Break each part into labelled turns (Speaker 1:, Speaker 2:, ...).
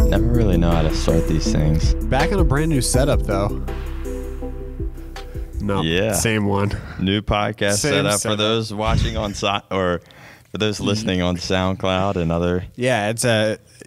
Speaker 1: Never really know how to start these things.
Speaker 2: Back on a brand new setup, though. No,
Speaker 1: Yeah.
Speaker 2: same one.
Speaker 1: New podcast
Speaker 2: Same
Speaker 1: setup for
Speaker 2: setup.
Speaker 1: those watching on or for those listening on SoundCloud and other.
Speaker 2: Yeah, it's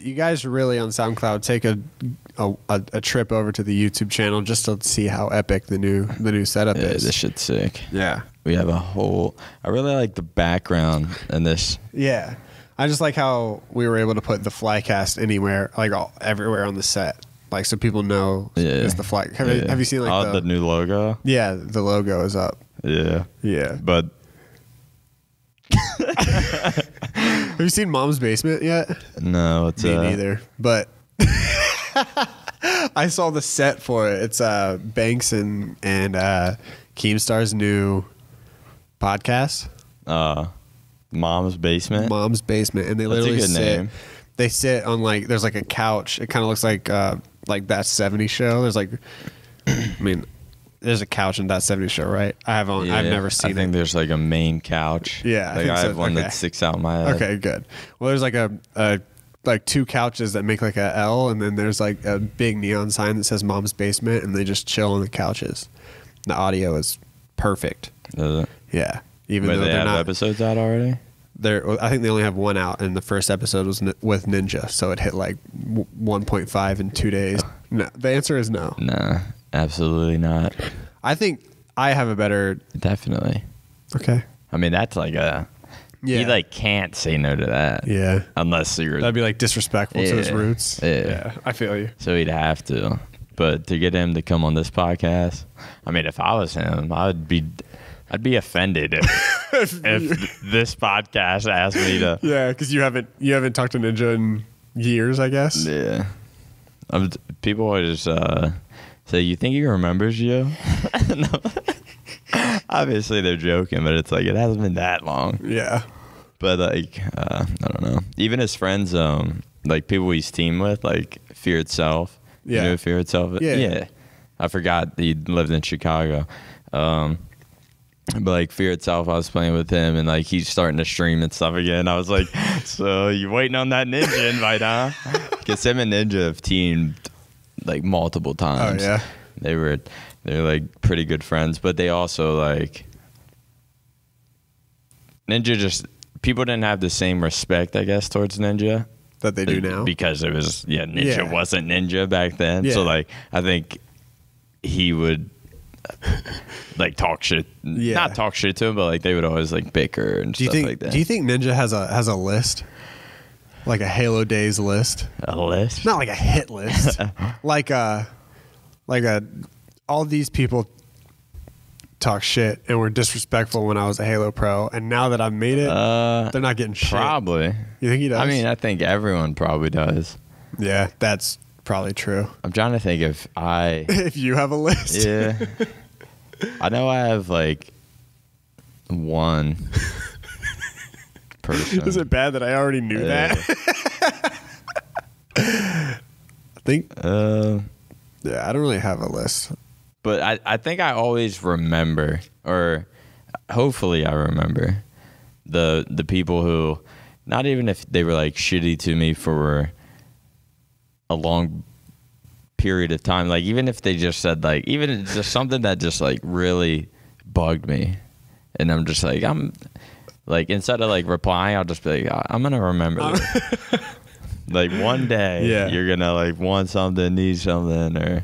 Speaker 2: you guys really on SoundCloud take a trip over to the YouTube channel just to see how epic the new setup
Speaker 1: Yeah,
Speaker 2: is.
Speaker 1: this shit's sick.
Speaker 2: Yeah.
Speaker 1: We have a whole. I really like the background in this.
Speaker 2: Yeah. I just like how we were able to put the Flycast anywhere, like everywhere on the set, like so people know it's the Fly. Have you seen like
Speaker 1: the new logo?
Speaker 2: Yeah, the logo is up.
Speaker 1: Yeah,
Speaker 2: Yeah.
Speaker 1: but
Speaker 2: Have you seen Mom's Basement yet?
Speaker 1: no, it's
Speaker 2: Me neither. But I saw the set for it. It's Banks and Keemstar's new podcast.
Speaker 1: Mom's Basement.
Speaker 2: Mom's Basement, and they
Speaker 1: That's a
Speaker 2: literally
Speaker 1: good
Speaker 2: sit.
Speaker 1: name.
Speaker 2: They sit on like there's like a couch. It kind of looks like that '70s show. There's like, I mean, there's a couch in that '70s show, right? I've never seen
Speaker 1: I think there's like a main couch.
Speaker 2: Yeah, I
Speaker 1: like
Speaker 2: think
Speaker 1: I
Speaker 2: so.
Speaker 1: have one
Speaker 2: Okay.
Speaker 1: that sticks out in my head.
Speaker 2: Okay, good. Well, there's like a like two couches that make like a L, and then there's like a big neon sign that says Mom's Basement, and they just chill on the couches. The audio is perfect.
Speaker 1: Does it?
Speaker 2: Yeah, even
Speaker 1: Wait,
Speaker 2: though
Speaker 1: they
Speaker 2: they're
Speaker 1: have
Speaker 2: not.
Speaker 1: episodes out already?
Speaker 2: I think they only have one out, and the first episode was with Ninja, so it hit like 1.5 in 2 days. No, the answer is no.
Speaker 1: Nah, absolutely not.
Speaker 2: I think I have a better.
Speaker 1: Definitely.
Speaker 2: Okay.
Speaker 1: I mean, that's like a.
Speaker 2: Yeah.
Speaker 1: You like can't say no to that.
Speaker 2: Yeah.
Speaker 1: Unless you're.
Speaker 2: That'd be like disrespectful to his
Speaker 1: Yeah.
Speaker 2: roots.
Speaker 1: Yeah.
Speaker 2: I feel you.
Speaker 1: So he'd have to. But to get him to come on this podcast, I mean, if I was him, I'd be offended if this podcast asked me to.
Speaker 2: Yeah, because you haven't talked to Ninja in years, I guess.
Speaker 1: Yeah. People always say, "You think he remembers you?" No. Obviously, they're joking, but it's like it hasn't been that long.
Speaker 2: Yeah.
Speaker 1: But like, I don't know. Even his friends, like people he's teamed with, like Fear Itself.
Speaker 2: Yeah.
Speaker 1: You know Fear Itself?
Speaker 2: Yeah.
Speaker 1: I forgot he lived in Chicago. But like Fear Itself, I was playing with him, and like he's starting to stream and stuff again. I was like, "So you waiting on that Ninja invite, huh?" Because him and Ninja have teamed like multiple times.
Speaker 2: Oh yeah.
Speaker 1: They're like pretty good friends, but they also like Ninja. Just people didn't have the same respect, I guess, towards Ninja
Speaker 2: That they do now.
Speaker 1: because it was Ninja
Speaker 2: Yeah.
Speaker 1: wasn't Ninja back then.
Speaker 2: Yeah.
Speaker 1: So like I think he would like talk shit,
Speaker 2: Yeah.
Speaker 1: not talk shit to him, but like they would always like bicker and
Speaker 2: Do you
Speaker 1: stuff
Speaker 2: think?
Speaker 1: like that.
Speaker 2: Do you think Ninja has a list, like a Halo Days list?
Speaker 1: A list?
Speaker 2: Not like a hit list, like a all these people talk shit and were disrespectful when I was a Halo pro, and now that I've made it, they're not getting shit.
Speaker 1: Probably.
Speaker 2: You think he does?
Speaker 1: I mean, I think everyone probably does.
Speaker 2: yeah, that's probably true.
Speaker 1: I'm trying to think if I.
Speaker 2: If you have a list,
Speaker 1: Yeah. I know I have like one person.
Speaker 2: Is it bad that I already knew that? I think. Yeah, I don't really have a list.
Speaker 1: But I think I always remember, or hopefully I remember, the people who, not even if they were like shitty to me for a long period of time, like even if they just said like, even it's just something that just like really bugged me, and I'm just like, I'm like, instead of like replying, I'll just be like, I'm gonna remember this. Like one day,
Speaker 2: Yeah.
Speaker 1: you're gonna like want something, need something, or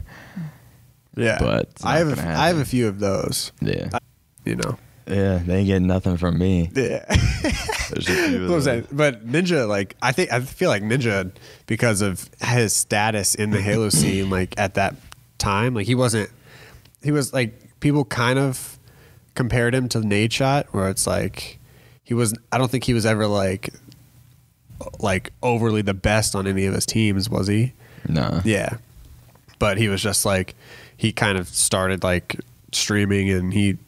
Speaker 2: Yeah,
Speaker 1: but it's
Speaker 2: I
Speaker 1: not
Speaker 2: have
Speaker 1: gonna
Speaker 2: I have
Speaker 1: happen.
Speaker 2: a few of those.
Speaker 1: Yeah.
Speaker 2: You know.
Speaker 1: Yeah, they ain't getting nothing from me.
Speaker 2: Yeah.
Speaker 1: There's a few of
Speaker 2: What was
Speaker 1: those.
Speaker 2: that? But Ninja, like I feel like Ninja, because of his status in the Halo scene, like at that time, like he was like people kind of compared him to Nadeshot, where it's like I don't think he was ever like overly the best on any of his teams, was he?
Speaker 1: No.
Speaker 2: Yeah. But he was just like, he kind of started like streaming and he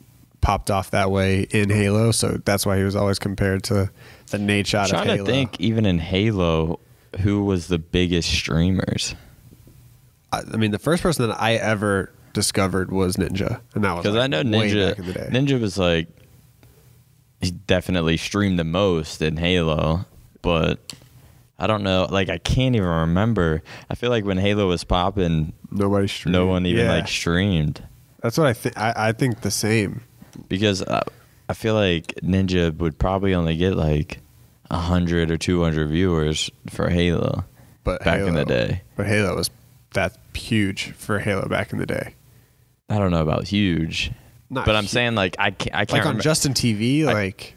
Speaker 2: popped off that way in Halo. So that's why he was always compared to the Nadeshot of
Speaker 1: Trying
Speaker 2: Halo.
Speaker 1: to think, even in Halo, who was the biggest streamers?
Speaker 2: I mean, the first person that I ever discovered was Ninja, and that was
Speaker 1: Because
Speaker 2: like
Speaker 1: I know
Speaker 2: way back in the day.
Speaker 1: Ninja was like, he definitely streamed the most in Halo, but I don't know. Like, I can't even remember. I feel like when Halo was popping,
Speaker 2: Nobody streamed.
Speaker 1: no one even
Speaker 2: Yeah.
Speaker 1: like streamed.
Speaker 2: That's what I think. I think the same.
Speaker 1: Because I feel like Ninja would probably only get like 100 or 200 viewers for Halo
Speaker 2: But
Speaker 1: back in the day.
Speaker 2: But Halo was that huge for Halo back in the day.
Speaker 1: I don't know about huge,
Speaker 2: Not
Speaker 1: but I'm
Speaker 2: huge.
Speaker 1: saying like I can't
Speaker 2: Like on
Speaker 1: remember.
Speaker 2: Justin TV, like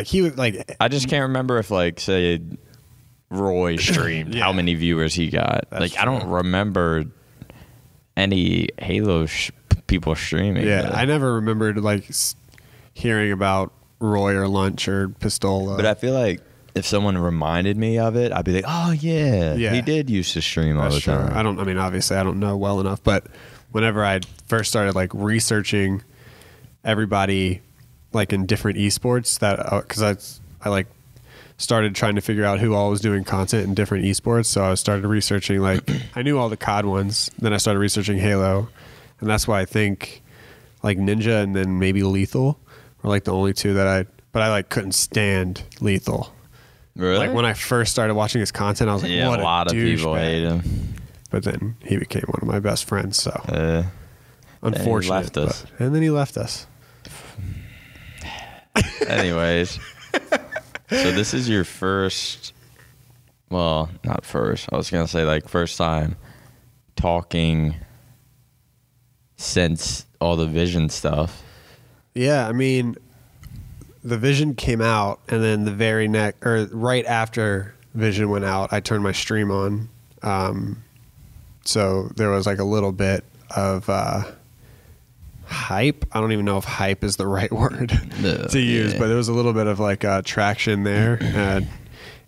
Speaker 2: he was like.
Speaker 1: I just can't remember if like say Roy streamed
Speaker 2: Yeah.
Speaker 1: how many viewers he got.
Speaker 2: That's
Speaker 1: like I don't
Speaker 2: true.
Speaker 1: remember any Halo people streaming.
Speaker 2: Yeah,
Speaker 1: but,
Speaker 2: I never remembered like hearing about Roy or Lunch or Pistola.
Speaker 1: but I feel like if someone reminded me of it, I'd be like, oh yeah,
Speaker 2: Yeah.
Speaker 1: he did used to stream all
Speaker 2: That's
Speaker 1: the
Speaker 2: true.
Speaker 1: time.
Speaker 2: I mean, obviously, I don't know well enough, but whenever I first started like researching everybody like in different esports, that because I like started trying to figure out who all was doing content in different esports, so I started researching like I knew all the COD ones. Then I started researching Halo, and that's why I think like Ninja and then maybe Lethal were like the only two that I like couldn't stand Lethal.
Speaker 1: Really?
Speaker 2: Like when I first started watching his content, I was like,
Speaker 1: yeah,
Speaker 2: what
Speaker 1: a lot of people
Speaker 2: douchebag.
Speaker 1: hate him.
Speaker 2: But then he became one of my best friends. So unfortunate.
Speaker 1: left us.
Speaker 2: And then he left us.
Speaker 1: Anyways, so this is your first. Well, not first. I was gonna say like first time talking since all the Vision stuff.
Speaker 2: Yeah, I mean, the Vision came out, and then the very next, or right after Vision went out, I turned my stream on. So there was like a little bit of hype. I don't even know if hype is the right word to use,
Speaker 1: yeah.
Speaker 2: but there was a little bit of like traction there.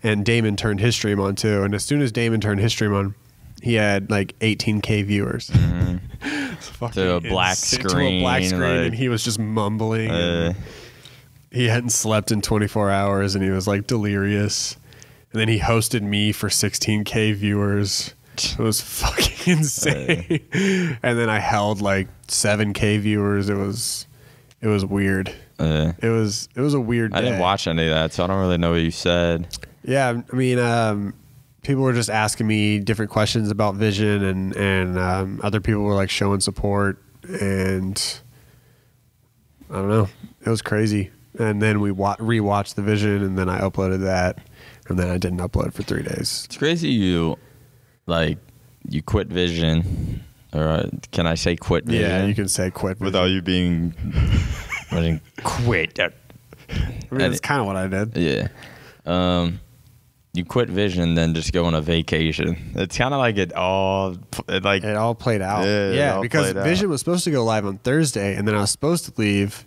Speaker 2: And Damon turned his stream on too. And as soon as Damon turned his stream on, he had like 18K viewers.
Speaker 1: To a black
Speaker 2: To a
Speaker 1: screen,
Speaker 2: black screen,
Speaker 1: like,
Speaker 2: and he was just mumbling. And he hadn't slept in 24 hours, and he was like delirious. And then he hosted me for 16K viewers. It was fucking insane. And then I held like 7K viewers. It was weird. It was a weird day.
Speaker 1: I didn't watch any of that, so I don't really know what you said.
Speaker 2: Yeah, I mean, people were just asking me different questions about Vision, and other people were like showing support, and I don't know. It was crazy. And then we rewatched the Vision, and then I uploaded that, and then I didn't upload for 3 days.
Speaker 1: It's crazy you quit Vision, or can I say quit Vision?
Speaker 2: Yeah, you can say quit Vision.
Speaker 1: without you being quit.
Speaker 2: I mean, that's kind of what I did.
Speaker 1: Yeah. You quit Vision, then just go on a vacation. It's kind of like it all
Speaker 2: played out.
Speaker 1: Yeah, it
Speaker 2: Yeah,
Speaker 1: all
Speaker 2: because
Speaker 1: played out.
Speaker 2: Vision was supposed to go live on Thursday, and then I was supposed to leave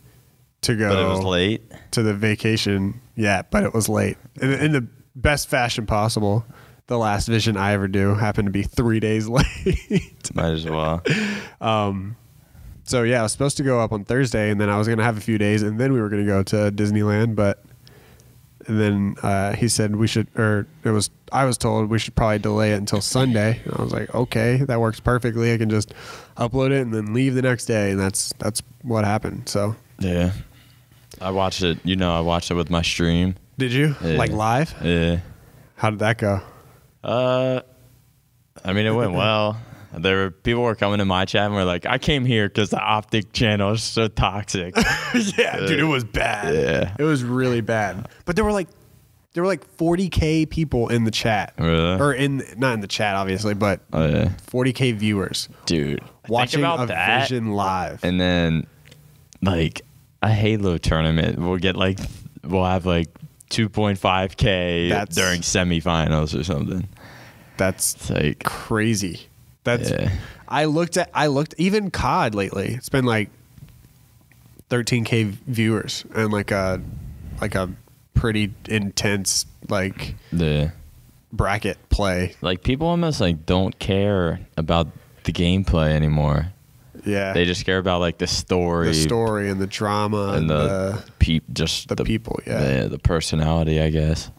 Speaker 2: to go.
Speaker 1: but it was late.
Speaker 2: To the vacation. Yeah, but it was late. In the best fashion possible. The last Vision I ever do happened to be 3 days late.
Speaker 1: Might as well.
Speaker 2: So yeah, I was supposed to go up on Thursday, and then I was gonna have a few days, and then we were gonna go to Disneyland. And then he said I was told we should probably delay it until Sunday. And I was like, okay, that works perfectly. I can just upload it and then leave the next day, and that's what happened. So
Speaker 1: Yeah. I watched it. I watched it with my stream.
Speaker 2: did you
Speaker 1: Yeah.
Speaker 2: like live?
Speaker 1: Yeah.
Speaker 2: How did that go?
Speaker 1: I mean, it went well. People were coming to my chat and were like, I came here because the Optic channel is so toxic.
Speaker 2: Yeah, dude, it was bad.
Speaker 1: Yeah.
Speaker 2: It was really bad. But there were like 40K people in the chat.
Speaker 1: Really?
Speaker 2: Or not in the chat, obviously, but
Speaker 1: Oh, yeah.
Speaker 2: 40K viewers
Speaker 1: Dude.
Speaker 2: watching
Speaker 1: think about
Speaker 2: a
Speaker 1: that.
Speaker 2: Vision live.
Speaker 1: And then, like, a Halo tournament, we'll have like 2.5K during semifinals or something.
Speaker 2: That's
Speaker 1: It's like,
Speaker 2: crazy. That's
Speaker 1: yeah.
Speaker 2: I looked even COD lately. It's been like 13K viewers and like a pretty intense like
Speaker 1: the
Speaker 2: bracket play.
Speaker 1: like people almost like don't care about the gameplay anymore.
Speaker 2: Yeah.
Speaker 1: They just care about like the story
Speaker 2: and the drama
Speaker 1: and the
Speaker 2: people, yeah.
Speaker 1: the personality, I guess,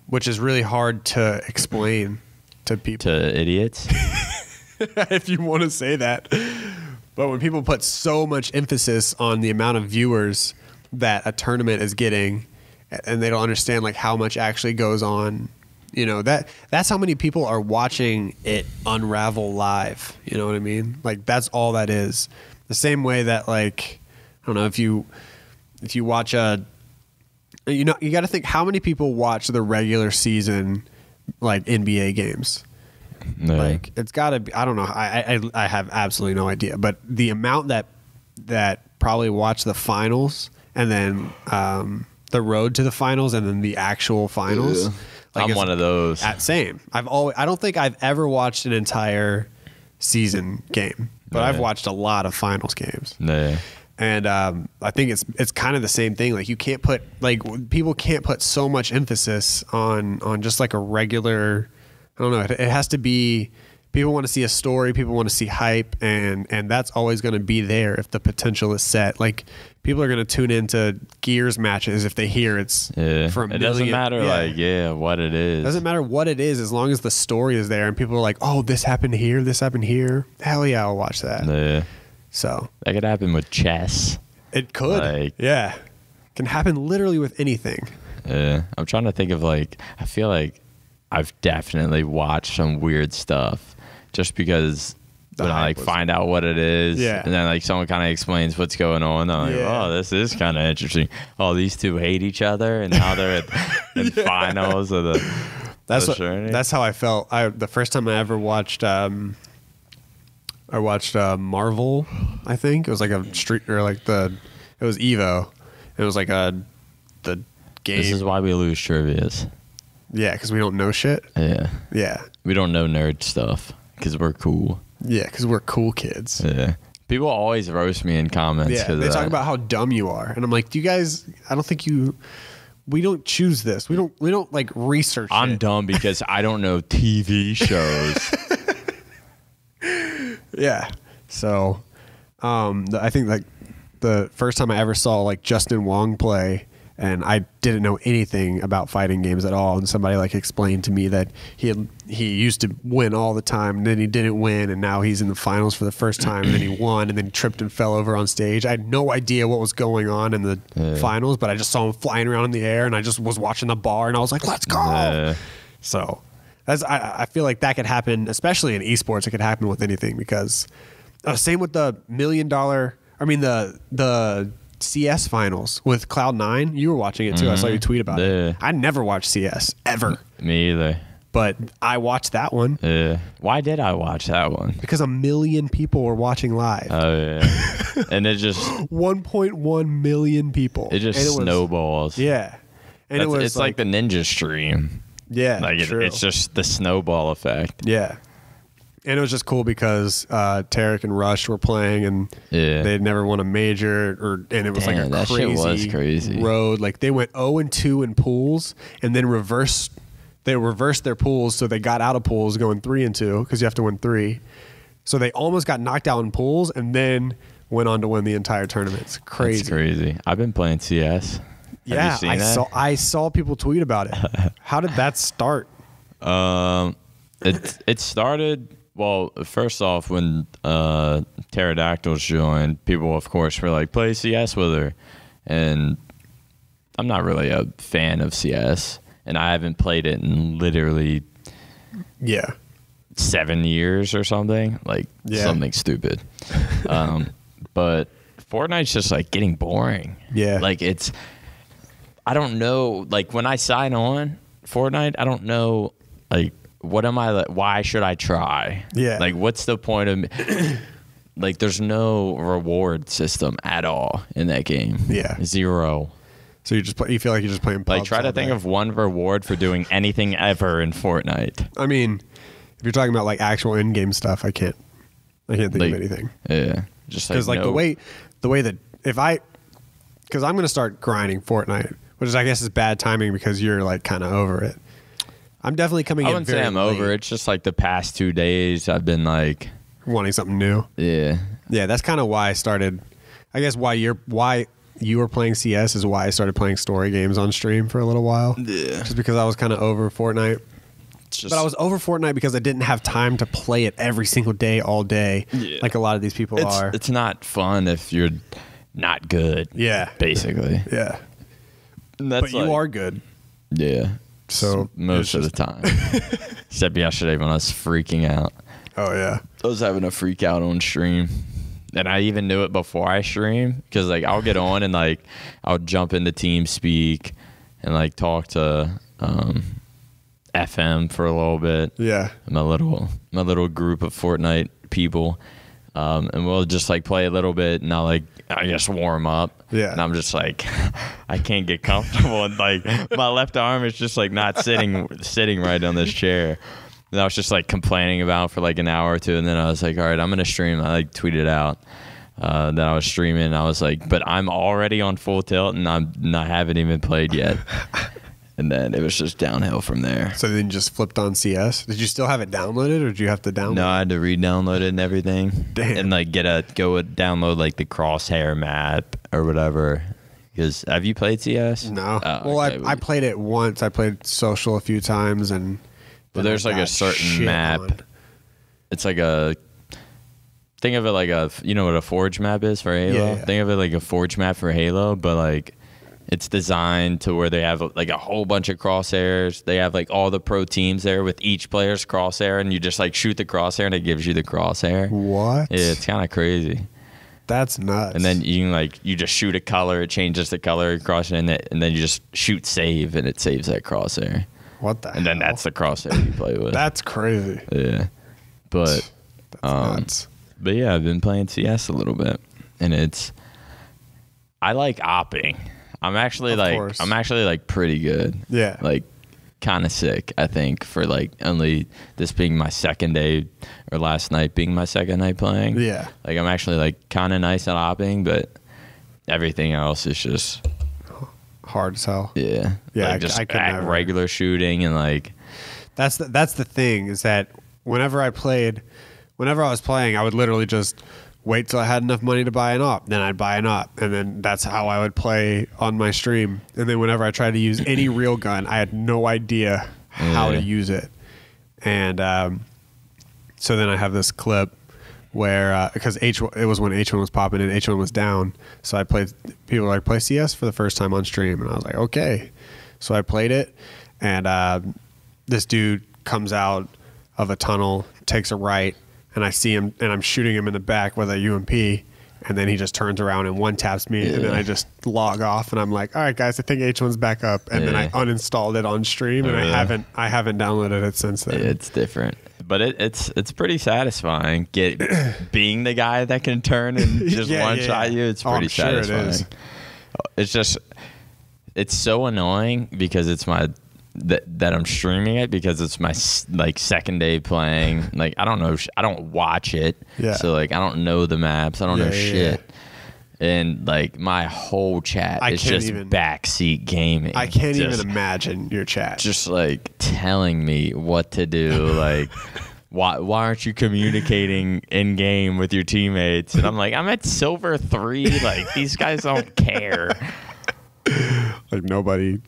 Speaker 2: which is really hard to explain to people.
Speaker 1: to idiots.
Speaker 2: If you want to say that. But when people put so much emphasis on the amount of viewers that a tournament is getting, and they don't understand like how much actually goes on, you know, that's how many people are watching it unravel live. You know what I mean? Like that's all that is. The same way that like, I don't know, if you watch a, you know, you got to think how many people watch the regular season like NBA games.
Speaker 1: Yeah.
Speaker 2: Like it's got to be, I don't know, I have absolutely no idea, but the amount that probably watch the finals and then the road to the finals and then the actual finals.
Speaker 1: Yeah.
Speaker 2: Like
Speaker 1: I'm one of those.
Speaker 2: Same. I don't think I've ever watched an entire season game, but I've watched a lot of finals games.
Speaker 1: Yeah.
Speaker 2: And I think it's kind of the same thing. Like you can't put people can't put so much emphasis on just like a regular. I don't know. It has to be. People want to see a story. People want to see hype, and that's always going to be there if the potential is set. Like people are going to tune into Gears matches if they hear it's for a million.
Speaker 1: It doesn't matter what it is.
Speaker 2: It doesn't matter what it is as long as the story is there and people are like, oh, this happened here, this happened here. Hell yeah, I'll watch that.
Speaker 1: Yeah.
Speaker 2: So
Speaker 1: that could happen with chess.
Speaker 2: It could. It can happen literally with anything.
Speaker 1: Yeah. I'm trying to think of like, I feel like I've definitely watched some weird stuff just because when I like find out what it is and then like someone kind of explains what's going on, I'm like, oh, this is kind of interesting. Oh, these two hate each other and now they're in finals of the
Speaker 2: That's how I felt. The first time I ever watched Marvel, I think. It was like a street or like it was Evo. It was like the game.
Speaker 1: This is why we lose trivias.
Speaker 2: Yeah, because we don't know shit.
Speaker 1: Yeah.
Speaker 2: Yeah.
Speaker 1: We don't know nerd stuff because we're cool.
Speaker 2: Yeah, because we're cool kids.
Speaker 1: Yeah. People always roast me in comments.
Speaker 2: Yeah, they talk about how dumb you are. And I'm like, do you guys, I don't think we don't choose this. We don't like research
Speaker 1: I'm
Speaker 2: it.
Speaker 1: dumb because I don't know TV shows.
Speaker 2: Yeah. So I think like the first time I ever saw like Justin Wong play, and I didn't know anything about fighting games at all, and somebody like explained to me that he used to win all the time, and then he didn't win, and now he's in the finals for the first time, and then he won, and then he tripped and fell over on stage. I had no idea what was going on in the finals, but I just saw him flying around in the air, and I just was watching the bar, and I was like, let's go. So I feel like that could happen, especially in esports. It could happen with anything because same with the $1 million. I mean the CS finals with Cloud9. You were watching it too. I saw you tweet about it. I never watched CS ever.
Speaker 1: Me either.
Speaker 2: But I watched that one.
Speaker 1: Yeah. Why did I watch that one?
Speaker 2: Because 1 million people were watching live.
Speaker 1: Oh yeah. And it just
Speaker 2: 1.1 million people.
Speaker 1: It just snowballs.
Speaker 2: Yeah. And
Speaker 1: it's like the ninja stream.
Speaker 2: Yeah.
Speaker 1: Like it's just the snowball effect.
Speaker 2: Yeah. And it was just cool because Tarek and Rush were playing, and they'd never won a major, and it was like a crazy road. Like they went 0-2 in pools, and then reversed their pools, so they got out of pools going 3-2 because you have to win 3. So they almost got knocked out in pools, and then went on to win the entire tournament. It's crazy.
Speaker 1: That's crazy. I've been playing CS.
Speaker 2: Yeah, I saw people tweet about it. How did that start?
Speaker 1: It started. Well, first off, when Pterodactyls joined, people, of course, were like, play CS with her. And I'm not really a fan of CS. And I haven't played it in literally 7 years or something. Like, something stupid. But Fortnite's just, like, getting boring.
Speaker 2: Yeah.
Speaker 1: Like, I don't know. Like, when I sign on Fortnite, I don't know, like, what am I, why should I try?
Speaker 2: Yeah.
Speaker 1: Like, what's the point of, like, there's no reward system at all in that game.
Speaker 2: Yeah.
Speaker 1: 0.
Speaker 2: So you feel like you're just playing pubs.
Speaker 1: Like, try to think of one reward for doing anything ever in Fortnite.
Speaker 2: I mean, if you're talking about, like, actual in-game stuff, I can't think of anything.
Speaker 1: Yeah. Just like,
Speaker 2: because, like, the way that, because I'm going to start grinding Fortnite, which is, I guess, is bad timing because you're, like, kind of over it. I'm definitely coming in.
Speaker 1: I wouldn't say I'm over. It's just like the past 2 days I've been like
Speaker 2: wanting something new.
Speaker 1: Yeah.
Speaker 2: Yeah, that's kind of why I started. I guess why you were playing CS is why I started playing story games on stream for a little while.
Speaker 1: Yeah.
Speaker 2: Just because I was kind of over Fortnite. But I was over Fortnite because I didn't have time to play it every single day, all day, like a lot of these people are.
Speaker 1: It's not fun if you're not good.
Speaker 2: Yeah.
Speaker 1: Basically.
Speaker 2: Yeah.
Speaker 1: And that's
Speaker 2: but you are good.
Speaker 1: Yeah.
Speaker 2: So
Speaker 1: most of the time. Except yesterday when I was freaking out.
Speaker 2: Oh, yeah.
Speaker 1: I was having a freak out on stream. And I even knew it before I stream. Because, like, I'll get on and, like, I'll jump into TeamSpeak and, like, talk to FM for a little bit.
Speaker 2: Yeah.
Speaker 1: My little group of Fortnite people. And we'll just, like, play a little bit. And I just warm up.
Speaker 2: Yeah.
Speaker 1: And I'm just like, I can't get comfortable. And, like, my left arm is just, like, not sitting right on this chair. And I was just, like, complaining about for, like, an hour or two. And then I was like, all right, I'm going to stream. I, like, tweeted out that I was streaming. And I was like, but I'm already on full tilt, and I haven't even played yet. And then it was just downhill from there.
Speaker 2: So then you just flipped on CS? Did you still have it downloaded, or did you have to download it?
Speaker 1: No, I had to re-download it and everything.
Speaker 2: Damn.
Speaker 1: And, like, download, like, the crosshair map or whatever. Because have you played CS?
Speaker 2: No.
Speaker 1: Oh,
Speaker 2: well,
Speaker 1: okay.
Speaker 2: I played it once. I played social a few times, and
Speaker 1: Well, there's like a certain map. It's like think of it like you know what a forge map is for Halo?
Speaker 2: Yeah.
Speaker 1: Think of it like a forge map for Halo, but like it's designed to where they have like a whole bunch of crosshairs. They have like all the pro teams there with each player's crosshair, and you just like shoot the crosshair and it gives you the crosshair.
Speaker 2: What?
Speaker 1: Yeah, it's kind of crazy.
Speaker 2: That's nuts.
Speaker 1: And then you just shoot a color, it changes the color crosshair, and then you just shoot save, and it saves that crosshair.
Speaker 2: What the
Speaker 1: And then
Speaker 2: hell?
Speaker 1: that's the crosshair you play with.
Speaker 2: That's crazy.
Speaker 1: Yeah. But
Speaker 2: That's nuts.
Speaker 1: But yeah, I've been playing CS a little bit, and I like opping. I'm actually like pretty good.
Speaker 2: Yeah.
Speaker 1: Like kind of sick, I think, for like only this being my second day or last night being my second night playing.
Speaker 2: Yeah.
Speaker 1: Like I'm actually like kind of nice at opping, but everything else is just
Speaker 2: Hard as hell.
Speaker 1: yeah.
Speaker 2: Yeah,
Speaker 1: Like just
Speaker 2: I could never.
Speaker 1: regular shooting and like
Speaker 2: That's the thing, is that whenever I was playing, I would literally just wait till I had enough money to buy an op. Then I'd buy an op, and then that's how I would play on my stream. And then whenever I tried to use any real gun, I had no idea how to use it. And so then I have this clip where because it was when H1 was popping and H1 was down, so people were like, play CS for the first time on stream, and I was like, okay. So I played it, and this dude comes out of a tunnel, takes a right, and I see him, and I'm shooting him in the back with a UMP, and then he just turns around and one taps me, and then I just log off, and I'm like, all right, guys, I think H1's back up, and then I uninstalled it on stream, and I haven't downloaded it since then.
Speaker 1: It's different. But it's pretty satisfying. Being the guy that can turn and just one-shot you, it's pretty satisfying.
Speaker 2: It is.
Speaker 1: It's just, it's so annoying because it's that I'm streaming it because it's my like second day playing. Like I don't know, I don't watch it, so like I don't know the maps, I don't know shit. And like my whole chat is just backseat gaming.
Speaker 2: I can't even imagine your chat.
Speaker 1: Just like telling me what to do. Like, why aren't you communicating in game with your teammates? And I'm like, I'm at silver 3. Like these guys don't care.
Speaker 2: Like nobody.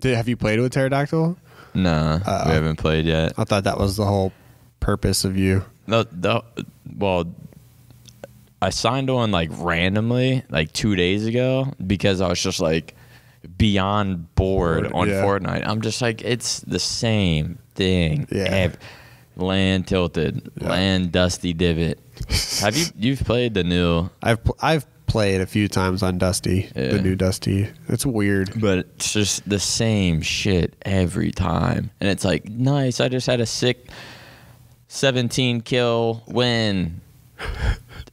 Speaker 2: Have you played with Pterodactyl?
Speaker 1: No, we haven't played yet.
Speaker 2: I thought that was the whole purpose of you.
Speaker 1: Well, I signed on like randomly like 2 days ago because I was just like beyond bored on Fortnite. I'm just like, it's the same thing.
Speaker 2: Yeah.
Speaker 1: Land tilted, land dusty divot. You've played the new?
Speaker 2: I've played a few times on Dusty, the new Dusty. It's weird,
Speaker 1: but it's just the same shit every time, and it's like, nice. I just had a sick 17 kill win.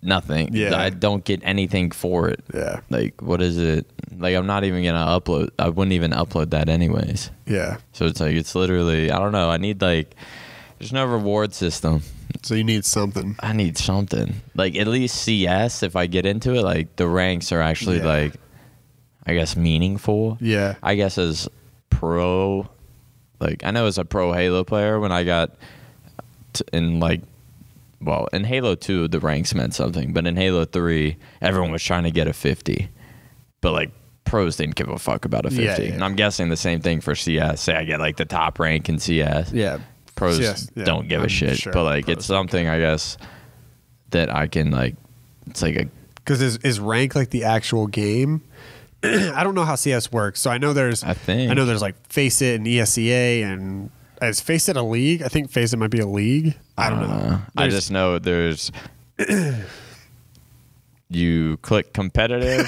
Speaker 1: Nothing.
Speaker 2: Yeah.
Speaker 1: I don't get anything for it.
Speaker 2: Yeah.
Speaker 1: Like, what is it? Like, I'm not even gonna upload. I wouldn't even upload that anyways.
Speaker 2: Yeah.
Speaker 1: So it's like, it's literally, I don't know. I need like, there's no reward system.
Speaker 2: So you need something.
Speaker 1: I need something. Like, at least CS, if I get into it, like, the ranks are actually like, I guess, meaningful.
Speaker 2: Yeah.
Speaker 1: I guess as pro, like, I know as a pro Halo player, when I got in like, well, in Halo 2, the ranks meant something, but in Halo 3, everyone was trying to get a 50. But, like, pros didn't give a fuck about a 50.
Speaker 2: Yeah.
Speaker 1: And I'm guessing the same thing for CS. Say I get, like, the top rank in CS.
Speaker 2: Yeah.
Speaker 1: Pros
Speaker 2: Yes, yeah,
Speaker 1: don't give a
Speaker 2: I'm
Speaker 1: shit,
Speaker 2: sure
Speaker 1: but like
Speaker 2: pros
Speaker 1: it's something I guess that I can like. It's like a
Speaker 2: Because is rank like the actual game? I don't know how CS works, so I know there's like Face It and ESEA, and is Face It a league? I think Face It might be a league. I don't know.
Speaker 1: I just know there's. You click competitive,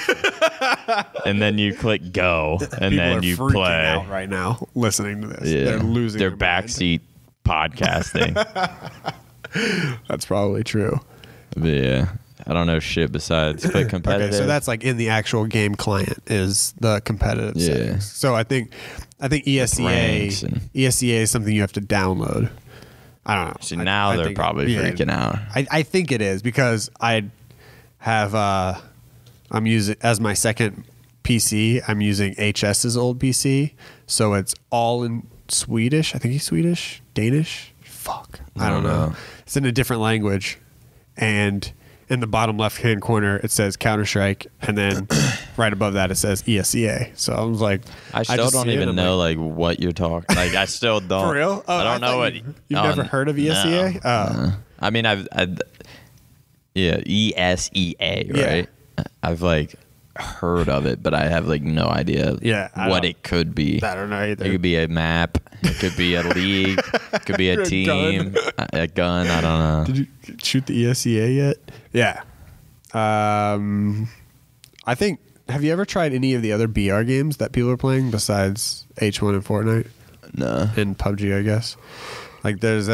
Speaker 1: and then you click go, and
Speaker 2: People
Speaker 1: then
Speaker 2: are
Speaker 1: you
Speaker 2: freaking
Speaker 1: play.
Speaker 2: out right now listening to this.
Speaker 1: Yeah.
Speaker 2: They're losing
Speaker 1: their
Speaker 2: their mind.
Speaker 1: backseat podcasting.
Speaker 2: That's probably true.
Speaker 1: But yeah, I don't know shit besides click competitive.
Speaker 2: Okay, so that's like in the actual game client is the competitive
Speaker 1: Yeah.
Speaker 2: settings. So I think
Speaker 1: ranks and-
Speaker 2: ESEA is something you have to download. I don't know.
Speaker 1: See, now they're
Speaker 2: think-
Speaker 1: probably
Speaker 2: yeah.
Speaker 1: freaking out.
Speaker 2: I think it is because I have I'm using as my second PC. I'm using HS's old PC, so it's all in Swedish. I think he's Swedish, Danish. Fuck, I don't know. It's in a different language, and in the bottom left-hand corner it says Counter-Strike, and then right above that it says ESEA. So I was like,
Speaker 1: I still
Speaker 2: just
Speaker 1: don't
Speaker 2: see it,
Speaker 1: even
Speaker 2: I'm
Speaker 1: know
Speaker 2: like,
Speaker 1: like what you're talking. Like I still don't.
Speaker 2: for real. Oh,
Speaker 1: I don't know what.
Speaker 2: you've never heard of ESEA.
Speaker 1: No. I mean, yeah, ESEA,
Speaker 2: Yeah.
Speaker 1: right? I've like heard of it, but I have like no idea
Speaker 2: I
Speaker 1: what
Speaker 2: don't-
Speaker 1: it could be.
Speaker 2: I don't know either.
Speaker 1: It could be a map. It could be a league. It could be a
Speaker 2: A
Speaker 1: team.
Speaker 2: gun.
Speaker 1: A gun. I don't know.
Speaker 2: Did you shoot the ESEA yet? Yeah. I think. Have you ever tried any of the other BR games that people are playing besides H1 and Fortnite
Speaker 1: No.
Speaker 2: and PUBG? I guess. Like there's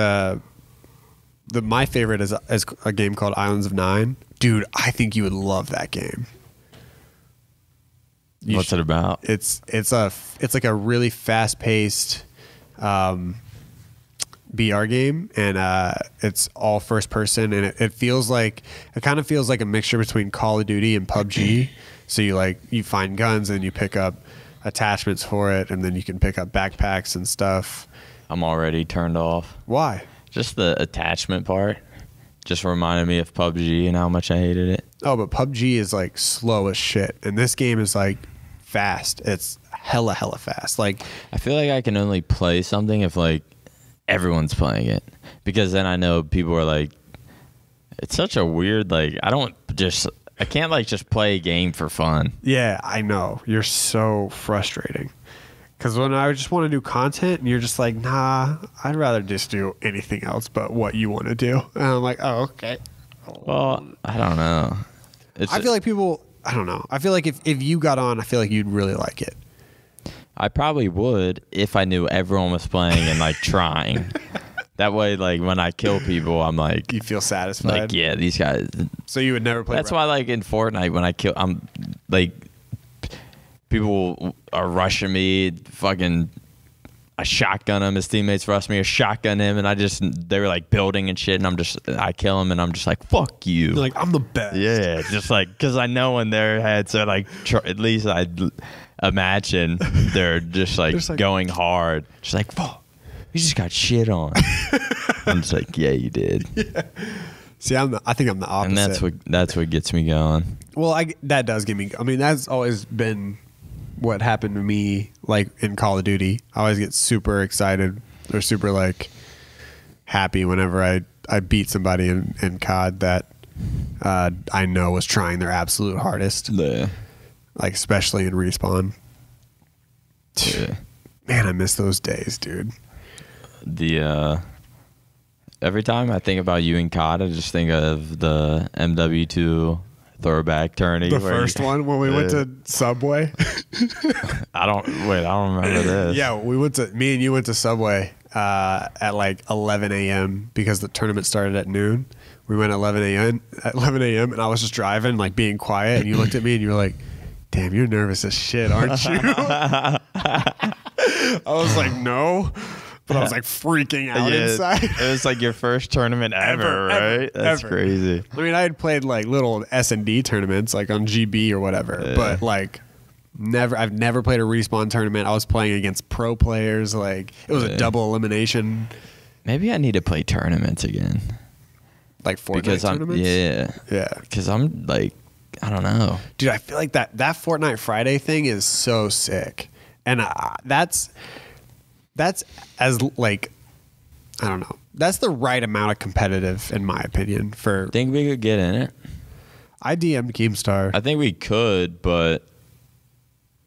Speaker 2: my favorite is a game called Islands of Nine. Dude, I think you would love that game.
Speaker 1: What's it about?
Speaker 2: It's like a really fast paced BR game, and it's all first person, and it kind of feels like a mixture between Call of Duty and PUBG. So you find guns and you pick up attachments for it, and then you can pick up backpacks and stuff.
Speaker 1: I'm already turned off.
Speaker 2: Why?
Speaker 1: Just the attachment part just reminded me of PUBG and how much I hated it.
Speaker 2: Oh, but PUBG is like slow as shit, and this game is like fast. It's hella fast. Like
Speaker 1: I feel like I can only play something if like everyone's playing it, because then I know people are like, it's such a weird, like I can't like just play a game for fun.
Speaker 2: yeah, I know you're so frustrating. Because when I just want to do content, and you're just like, nah, I'd rather just do anything else but what you want to do. And I'm like, oh, okay.
Speaker 1: Well, I don't know.
Speaker 2: I feel like people, I don't know. I feel like if you got on, I feel like you'd really like it.
Speaker 1: I probably would if I knew everyone was playing and like trying. That way, like when I kill people, I'm like,
Speaker 2: You feel satisfied.
Speaker 1: like yeah, these guys.
Speaker 2: So you would never play.
Speaker 1: That's why, like in Fortnite, when I kill, I'm like, people are rushing me, fucking. I shotgun him. His teammates rush me. I shotgun him, and they were like building and shit, and I kill him, and I'm just like, fuck you.
Speaker 2: You're like, I'm the best.
Speaker 1: Yeah, just like, because I know in their heads are like, at least I imagine they're just like,
Speaker 2: Just like-
Speaker 1: going hard. Just like, fuck, you just got shit on. I'm just like, yeah, you did.
Speaker 2: See, I think I'm the opposite.
Speaker 1: And that's what gets me going.
Speaker 2: Well, that does get me. I mean, that's always been what happened to me. Like in Call of Duty, I always get super excited or super like happy whenever I beat somebody in COD that I know was trying their absolute hardest.
Speaker 1: Yeah.
Speaker 2: Like especially in respawn.
Speaker 1: Yeah.
Speaker 2: Man, I miss those days, dude.
Speaker 1: Every time I think about you and COD, I just think of the MW2 throwback tourney.
Speaker 2: The first one when we went to Subway.
Speaker 1: I don't remember this.
Speaker 2: Yeah, me and you went to Subway at like 11 a.m. because the tournament started at noon. We went at 11 a.m. and I was just driving, like being quiet, and you looked at me and you were like, damn, you're nervous as shit, aren't you? I was like, no. But I was like freaking out inside.
Speaker 1: It was like your first tournament ever, right? That's
Speaker 2: ever.
Speaker 1: crazy.
Speaker 2: I mean, I had played like little S&D tournaments like on GB or whatever, but like I've never played a respawn tournament. I was playing against pro players. Like it was a double elimination.
Speaker 1: Maybe I need to play tournaments again.
Speaker 2: Like Fortnite tournaments?
Speaker 1: Yeah. Because I'm like, I don't know.
Speaker 2: Dude, I feel like that Fortnite Friday thing is so sick. And that's as like, I don't know. That's the right amount of competitive, in my opinion. For
Speaker 1: Think we could get in it?
Speaker 2: I DM'd Keemstar.
Speaker 1: I think we could, but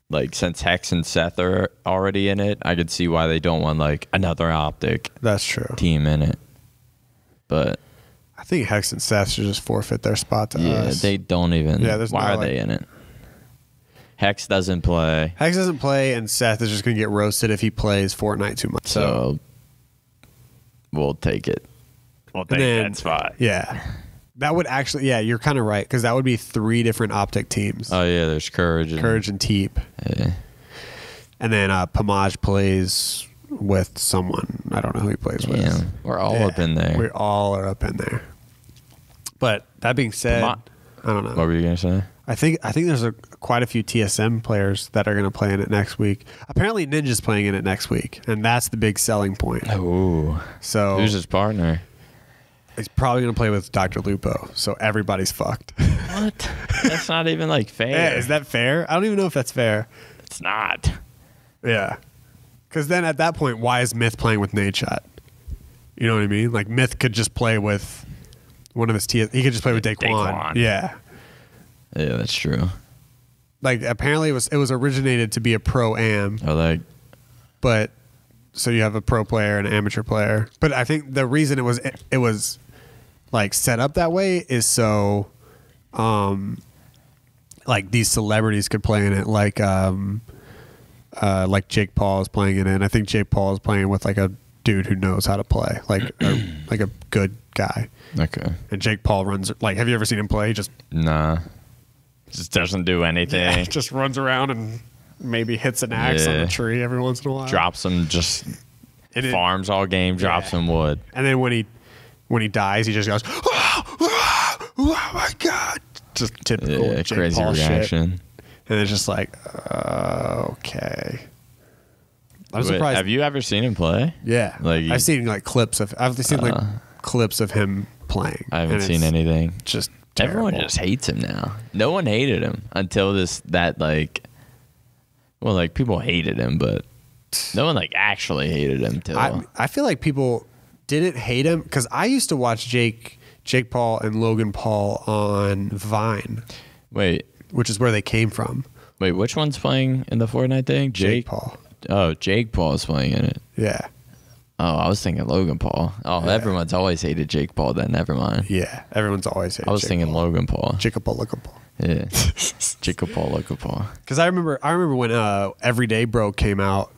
Speaker 1: like since Hex and Seth are already in it, I could see why they don't want like another Optic
Speaker 2: That's true.
Speaker 1: team in it. But
Speaker 2: I think Hex and Seth should just forfeit their spot to
Speaker 1: yeah,
Speaker 2: us.
Speaker 1: they don't even.
Speaker 2: Yeah, there's
Speaker 1: why
Speaker 2: no,
Speaker 1: are they in it? Hex doesn't play,
Speaker 2: Hex doesn't play, and Seth is just going to get roasted if he plays Fortnite too much.
Speaker 1: so we'll take it. We'll take
Speaker 2: then-
Speaker 1: that spot.
Speaker 2: Yeah. That would actually, yeah, you're kind of right, because that would be 3 different Optic teams.
Speaker 1: Oh yeah, there's Courage. And,
Speaker 2: Courage and Teep.
Speaker 1: Yeah.
Speaker 2: And then Pamaj plays with someone. I don't know who he plays with.
Speaker 1: Damn, we're all
Speaker 2: Yeah,
Speaker 1: up in there.
Speaker 2: We all are up in there. But that being said, I don't know.
Speaker 1: What were you gonna say?
Speaker 2: I think there's quite a few TSM players that are going to play in it next week. Apparently, Ninja's playing in it next week, and that's the big selling point.
Speaker 1: Ooh,
Speaker 2: So
Speaker 1: who's his partner?
Speaker 2: he's probably going to play with Dr. Lupo. So everybody's fucked.
Speaker 1: What? That's not even like fair.
Speaker 2: Yeah, is that fair? I don't even know if that's fair.
Speaker 1: It's not.
Speaker 2: Yeah. Because then at that point, why is Myth playing with Nadeshot? You know what I mean? Like Myth could just play with one of his He could just play with Daquan.
Speaker 1: Daquan.
Speaker 2: Yeah.
Speaker 1: Yeah, that's true.
Speaker 2: Like apparently it was originated to be a pro-am,
Speaker 1: I like.
Speaker 2: but so you have a pro player and an amateur player. But I think the reason it was like set up that way is so like these celebrities could play in it, like Jake Paul is playing in it. And I think Jake Paul is playing with like a dude who knows how to play, like like a good guy.
Speaker 1: Okay.
Speaker 2: And Jake Paul runs like. Have you ever seen him play? He just
Speaker 1: Nah. Just doesn't do anything.
Speaker 2: just runs around and maybe hits an axe on
Speaker 1: Yeah.
Speaker 2: a tree every once in a while.
Speaker 1: Drops him. Just
Speaker 2: And it-
Speaker 1: farms all game. Drops him wood.
Speaker 2: And then when he dies, he just goes, oh my god, just typical
Speaker 1: Yeah,
Speaker 2: Jake
Speaker 1: crazy
Speaker 2: Paul
Speaker 1: reaction.
Speaker 2: shit. And it's just like, okay. I'm
Speaker 1: Wait,
Speaker 2: surprised.
Speaker 1: have you ever seen him play?
Speaker 2: Yeah,
Speaker 1: Like,
Speaker 2: I've seen like clips of. I've seen like clips of him playing.
Speaker 1: I haven't
Speaker 2: and
Speaker 1: seen
Speaker 2: it's
Speaker 1: anything.
Speaker 2: Just
Speaker 1: Everyone
Speaker 2: terrible.
Speaker 1: just hates him now. No one hated him until people hated him, but no one like actually hated him till
Speaker 2: I feel like people didn't hate him because I used to watch Jake Paul and Logan Paul on Vine,
Speaker 1: Wait,
Speaker 2: which is where they came from.
Speaker 1: which one's playing in the Fortnite thing?
Speaker 2: Jake Paul.
Speaker 1: Oh, Jake Paul is playing in it.
Speaker 2: Yeah.
Speaker 1: Oh, I was thinking Logan Paul. Oh, everyone's always hated Jake Paul then. Never mind.
Speaker 2: Yeah. Everyone's always hated
Speaker 1: I was
Speaker 2: Jake
Speaker 1: thinking
Speaker 2: Paul.
Speaker 1: Logan Paul.
Speaker 2: Jake Paul, Logan Paul.
Speaker 1: Yeah. Jake Paul, Logan Paul.
Speaker 2: Because I remember when Everyday Bro came out,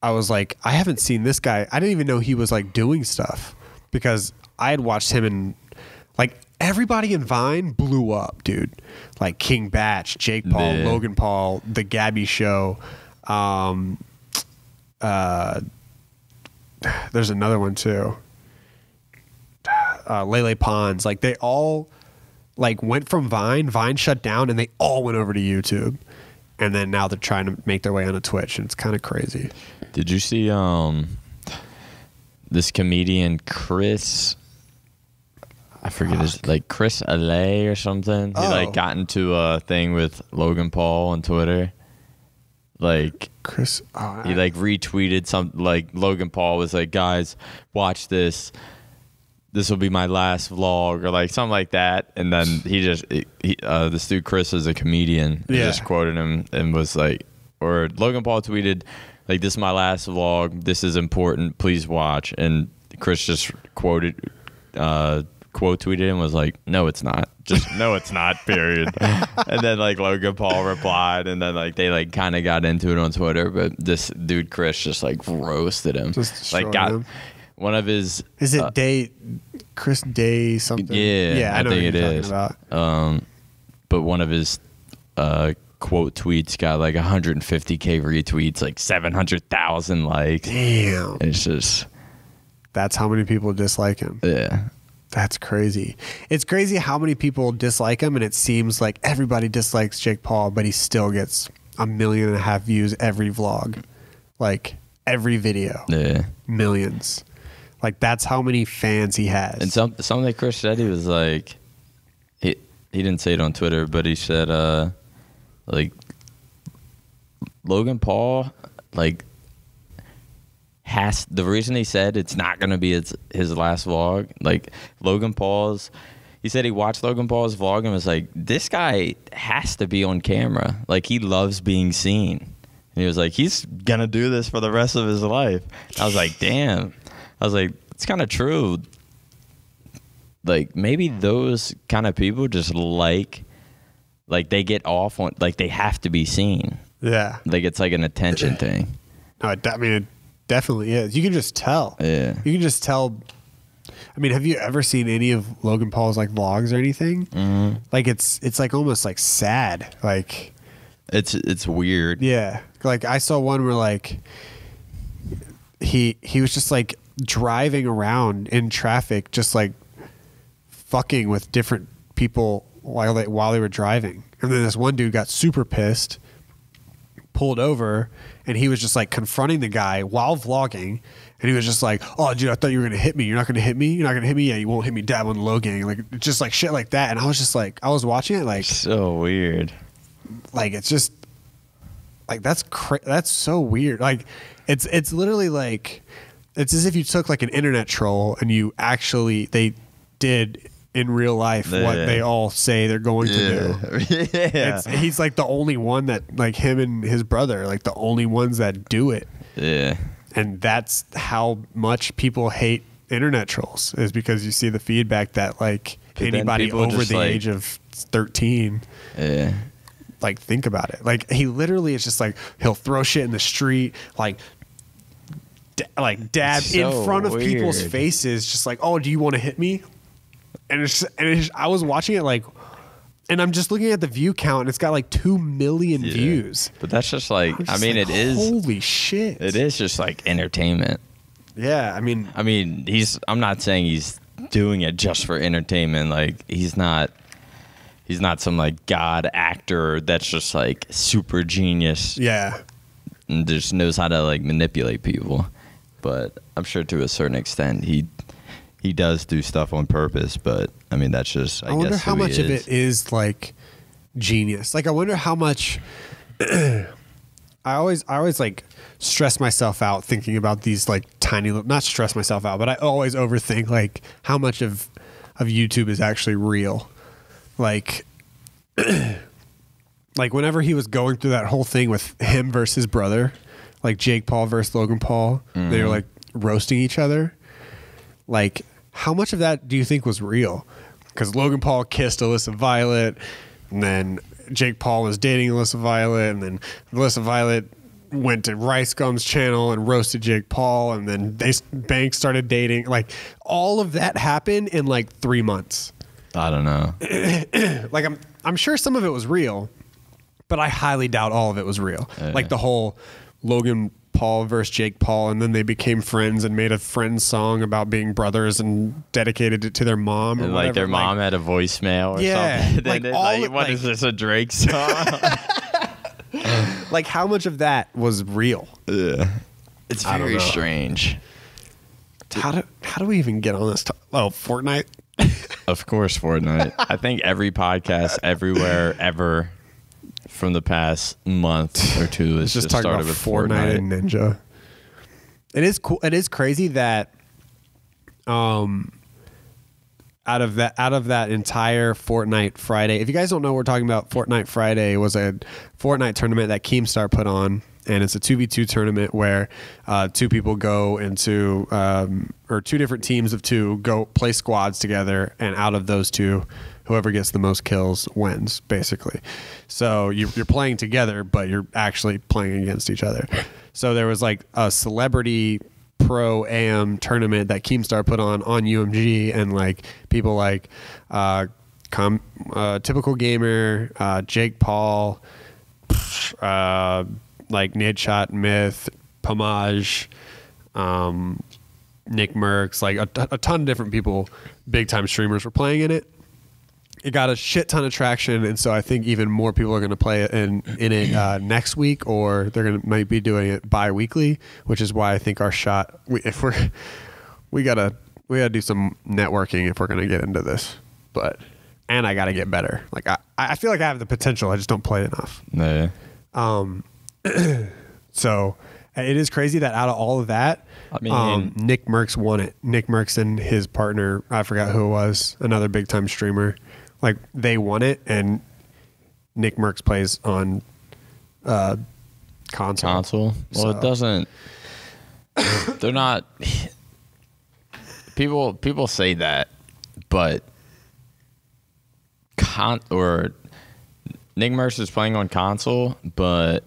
Speaker 2: I was like, I haven't seen this guy. I didn't even know he was like doing stuff because I had watched him in like everybody in Vine blew up, dude. Like King Batch, Jake Paul,
Speaker 1: Yeah.
Speaker 2: Logan Paul, The Gabby Show. There's another one too. Lele Pons. Like they all like went from Vine shut down, and they all went over to YouTube. And then now they're trying to make their way onto Twitch, and it's kind of crazy.
Speaker 1: Did you see this comedian Chris? I forget his like Chris LA or something. He like
Speaker 2: Oh.
Speaker 1: got into a thing with Logan Paul on Twitter. Like
Speaker 2: Chris,
Speaker 1: he like retweeted something like Logan Paul was like, guys, watch this. This will be my last vlog or like something like that. And then this dude Chris is a comedian. He
Speaker 2: Yeah.
Speaker 1: just quoted him and was like, or Logan Paul tweeted like, this is my last vlog. This is important. Please watch. And Chris just quote tweeted and was like, no, it's not. Just no, it's not, period. And then like Logan Paul replied, and then like they like kind of got into it on Twitter, but this dude Chris just like roasted him.
Speaker 2: Just
Speaker 1: like
Speaker 2: destroyed
Speaker 1: got
Speaker 2: him.
Speaker 1: one of his
Speaker 2: Is it Chris Day something?
Speaker 1: Yeah,
Speaker 2: I know
Speaker 1: think
Speaker 2: who
Speaker 1: it
Speaker 2: you're talking
Speaker 1: is.
Speaker 2: about.
Speaker 1: But one of his quote tweets got like 150K retweets, like 700,000 likes.
Speaker 2: Damn.
Speaker 1: It's just
Speaker 2: That's how many people dislike him.
Speaker 1: yeah.
Speaker 2: That's crazy. It's crazy how many people dislike him, and it seems like everybody dislikes Jake Paul, but he still gets 1.5 million views every vlog, like every video,
Speaker 1: Yeah.
Speaker 2: millions. Like that's how many fans he has.
Speaker 1: And something that Chris said, he was like, he didn't say it on Twitter, but he said like Logan Paul like the reason he said it's not going to be his last vlog, like Logan Paul's, he said he watched Logan Paul's vlog and was like, this guy has to be on camera. Like, he loves being seen. And he was like, he's going to do this for the rest of his life. I was like, damn. I was like, it's kind of true. Like, maybe those kind of people just like they get off on, like, they have to be seen.
Speaker 2: Yeah.
Speaker 1: Like, it's like an attention thing.
Speaker 2: No, I mean, it definitely is. You can just tell.
Speaker 1: Yeah.
Speaker 2: You can just tell. I mean, have you ever seen any of Logan Paul's like vlogs or anything? Mm-hmm. Like, it's like almost like sad. Like,
Speaker 1: it's weird.
Speaker 2: Yeah. Like, I saw one where like he was just like driving around in traffic, just like fucking with different people while they were driving. And then this one dude got super pissed, pulled over, and he was just like confronting the guy while vlogging. And he was just like, oh, dude, I thought you were going to hit me. You're not going to hit me? You're not going to hit me? Yeah, you won't hit me, dab on the low gang. Like, just like shit like that. And I was just like, I was watching it like.
Speaker 1: So weird.
Speaker 2: Like, it's just, like, that's so weird. Like, it's literally like, it's as if you took like an internet troll and they did in real life what they all say they're going to do. Yeah. He's like the only one that, like, him and his brother, like the only ones that do it.
Speaker 1: Yeah.
Speaker 2: And that's how much people hate internet trolls, is because you see the feedback that like anybody over the age of 13.
Speaker 1: Yeah.
Speaker 2: Like, think about it. Like, he literally is just like, he'll throw shit in the street, like dab in front of people's faces, just like, oh, do you want to hit me? And I was watching it like, and I'm just looking at the view count, and it's got like 2 million views.
Speaker 1: But that's just like, I mean,
Speaker 2: like,
Speaker 1: it is.
Speaker 2: Holy shit.
Speaker 1: It is just like entertainment.
Speaker 2: Yeah, I mean,
Speaker 1: I'm not saying he's doing it just for entertainment. Like, he's not some like god actor that's just like super genius.
Speaker 2: Yeah.
Speaker 1: And just knows how to like manipulate people. But I'm sure to a certain extent he does do stuff on purpose, but I mean, that's just, I
Speaker 2: wonder
Speaker 1: guess,
Speaker 2: how much of it is like genius. Like, I wonder how much I always like stress myself out thinking about these like tiny little, not stress myself out, but I always overthink like how much of YouTube is actually real. Like, like whenever he was going through that whole thing with him versus his brother, like Jake Paul versus Logan Paul, they were like roasting each other. Like, how much of that do you think was real? Because Logan Paul kissed Alyssa Violet, and then Jake Paul was dating Alyssa Violet, and then Alyssa Violet went to Rice Gum's channel and roasted Jake Paul, and then Banks started dating. Like, all of that happened in like 3 months.
Speaker 1: I don't know.
Speaker 2: Like, I'm sure some of it was real, but I highly doubt all of it was real. Like the whole Logan Paul versus Jake Paul, and then they became friends and made a Friends song about being brothers and dedicated it to their mom.
Speaker 1: And like their mom had a voicemail or something. Like, what is this, a Drake song?
Speaker 2: Like, how much of that was real?
Speaker 1: Yeah. It's very strange.
Speaker 2: How do we even get on this? Fortnite?
Speaker 1: Of course, Fortnite. I think every podcast everywhere ever from the past month or two is just
Speaker 2: talking
Speaker 1: started
Speaker 2: about
Speaker 1: with
Speaker 2: Fortnite and Ninja. It is cool. It is crazy that out of that entire Fortnite Friday, if you guys don't know what we're talking about, Fortnite Friday was a Fortnite tournament that Keemstar put on, and it's a 2v2 tournament where two people go into or two different teams of two go play squads together, and out of those two, whoever gets the most kills wins, basically. So you're playing together, but you're actually playing against each other. So there was like a celebrity pro AM tournament that Keemstar put on UMG, and like people like Typical Gamer, Jake Paul, like Nidshot Myth, Pomage, Nick Merckx, like a ton of different people, big time streamers were playing in it. It got a shit ton of traction, and so I think even more people are going to play it in it next week, or might be doing it bi-weekly, which is why I think our shot. We gotta do some networking if we're going to get into this, and I got to get better. Like I feel like I have the potential, I just don't play enough.
Speaker 1: Yeah.
Speaker 2: So it is crazy that out of all of that,
Speaker 1: I mean,
Speaker 2: Nick Merckx won it. Nick Merckx and his partner, I forgot who it was, another big time streamer, like they won it, and Nick Merckx plays on console.
Speaker 1: Well, it doesn't. They're not. People say that, but Nick Merckx is playing on console, but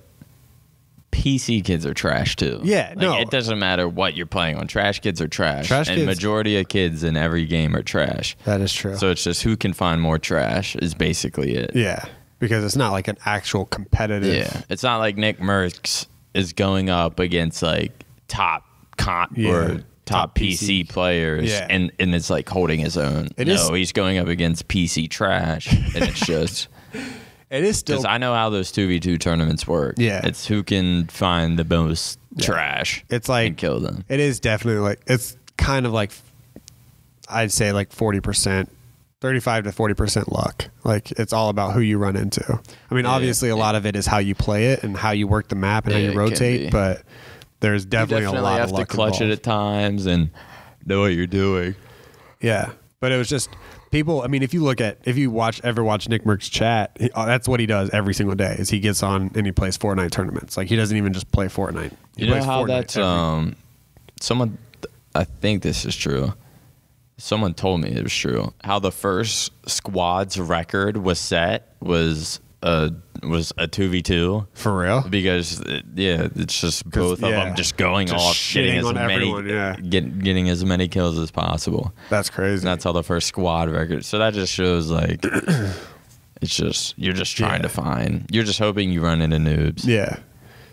Speaker 1: PC kids are trash too.
Speaker 2: Yeah,
Speaker 1: like,
Speaker 2: no,
Speaker 1: it doesn't matter what you're playing on. Trash kids are trash,
Speaker 2: Trash
Speaker 1: and
Speaker 2: kids-
Speaker 1: majority of kids in every game are trash.
Speaker 2: That is true.
Speaker 1: So it's just who can find more trash is basically it.
Speaker 2: Yeah, because it's not like an actual competitive.
Speaker 1: Yeah, it's not like Nick Merckx is going up against like top or top PC players,
Speaker 2: Yeah.
Speaker 1: and it's like holding his own. He's going up against PC trash, and it's just.
Speaker 2: It is still.
Speaker 1: Because I know how those 2v2 tournaments work.
Speaker 2: Yeah.
Speaker 1: It's who can find the most trash.
Speaker 2: It's like
Speaker 1: and kill them.
Speaker 2: It is definitely like it's kind of like I'd say like 40%, 35 to 40% luck. Like it's all about who you run into. I mean, obviously a lot of it is how you play it and how you work the map and how you rotate, but there's definitely a lot of luck.
Speaker 1: You have to clutch it at times and know what you're doing.
Speaker 2: Yeah, but it was just people. I mean, if you ever watch Nick Merck's chat, that's what he does every single day. Is he gets on and he plays Fortnite tournaments. Like he doesn't even just play Fortnite. He
Speaker 1: You know
Speaker 2: plays
Speaker 1: how
Speaker 2: Fortnite
Speaker 1: that's someone. I think this is true. Someone told me it was true. How the first squad's record was set was a 2v2
Speaker 2: for real.
Speaker 1: because it's just both of them just going
Speaker 2: Just
Speaker 1: off, getting as
Speaker 2: shitting on
Speaker 1: many
Speaker 2: everyone,
Speaker 1: getting as many kills as possible.
Speaker 2: That's crazy.
Speaker 1: And that's how the first squad record. So that just shows like it's just you're just trying to find. You're just hoping you run into noobs.
Speaker 2: Yeah.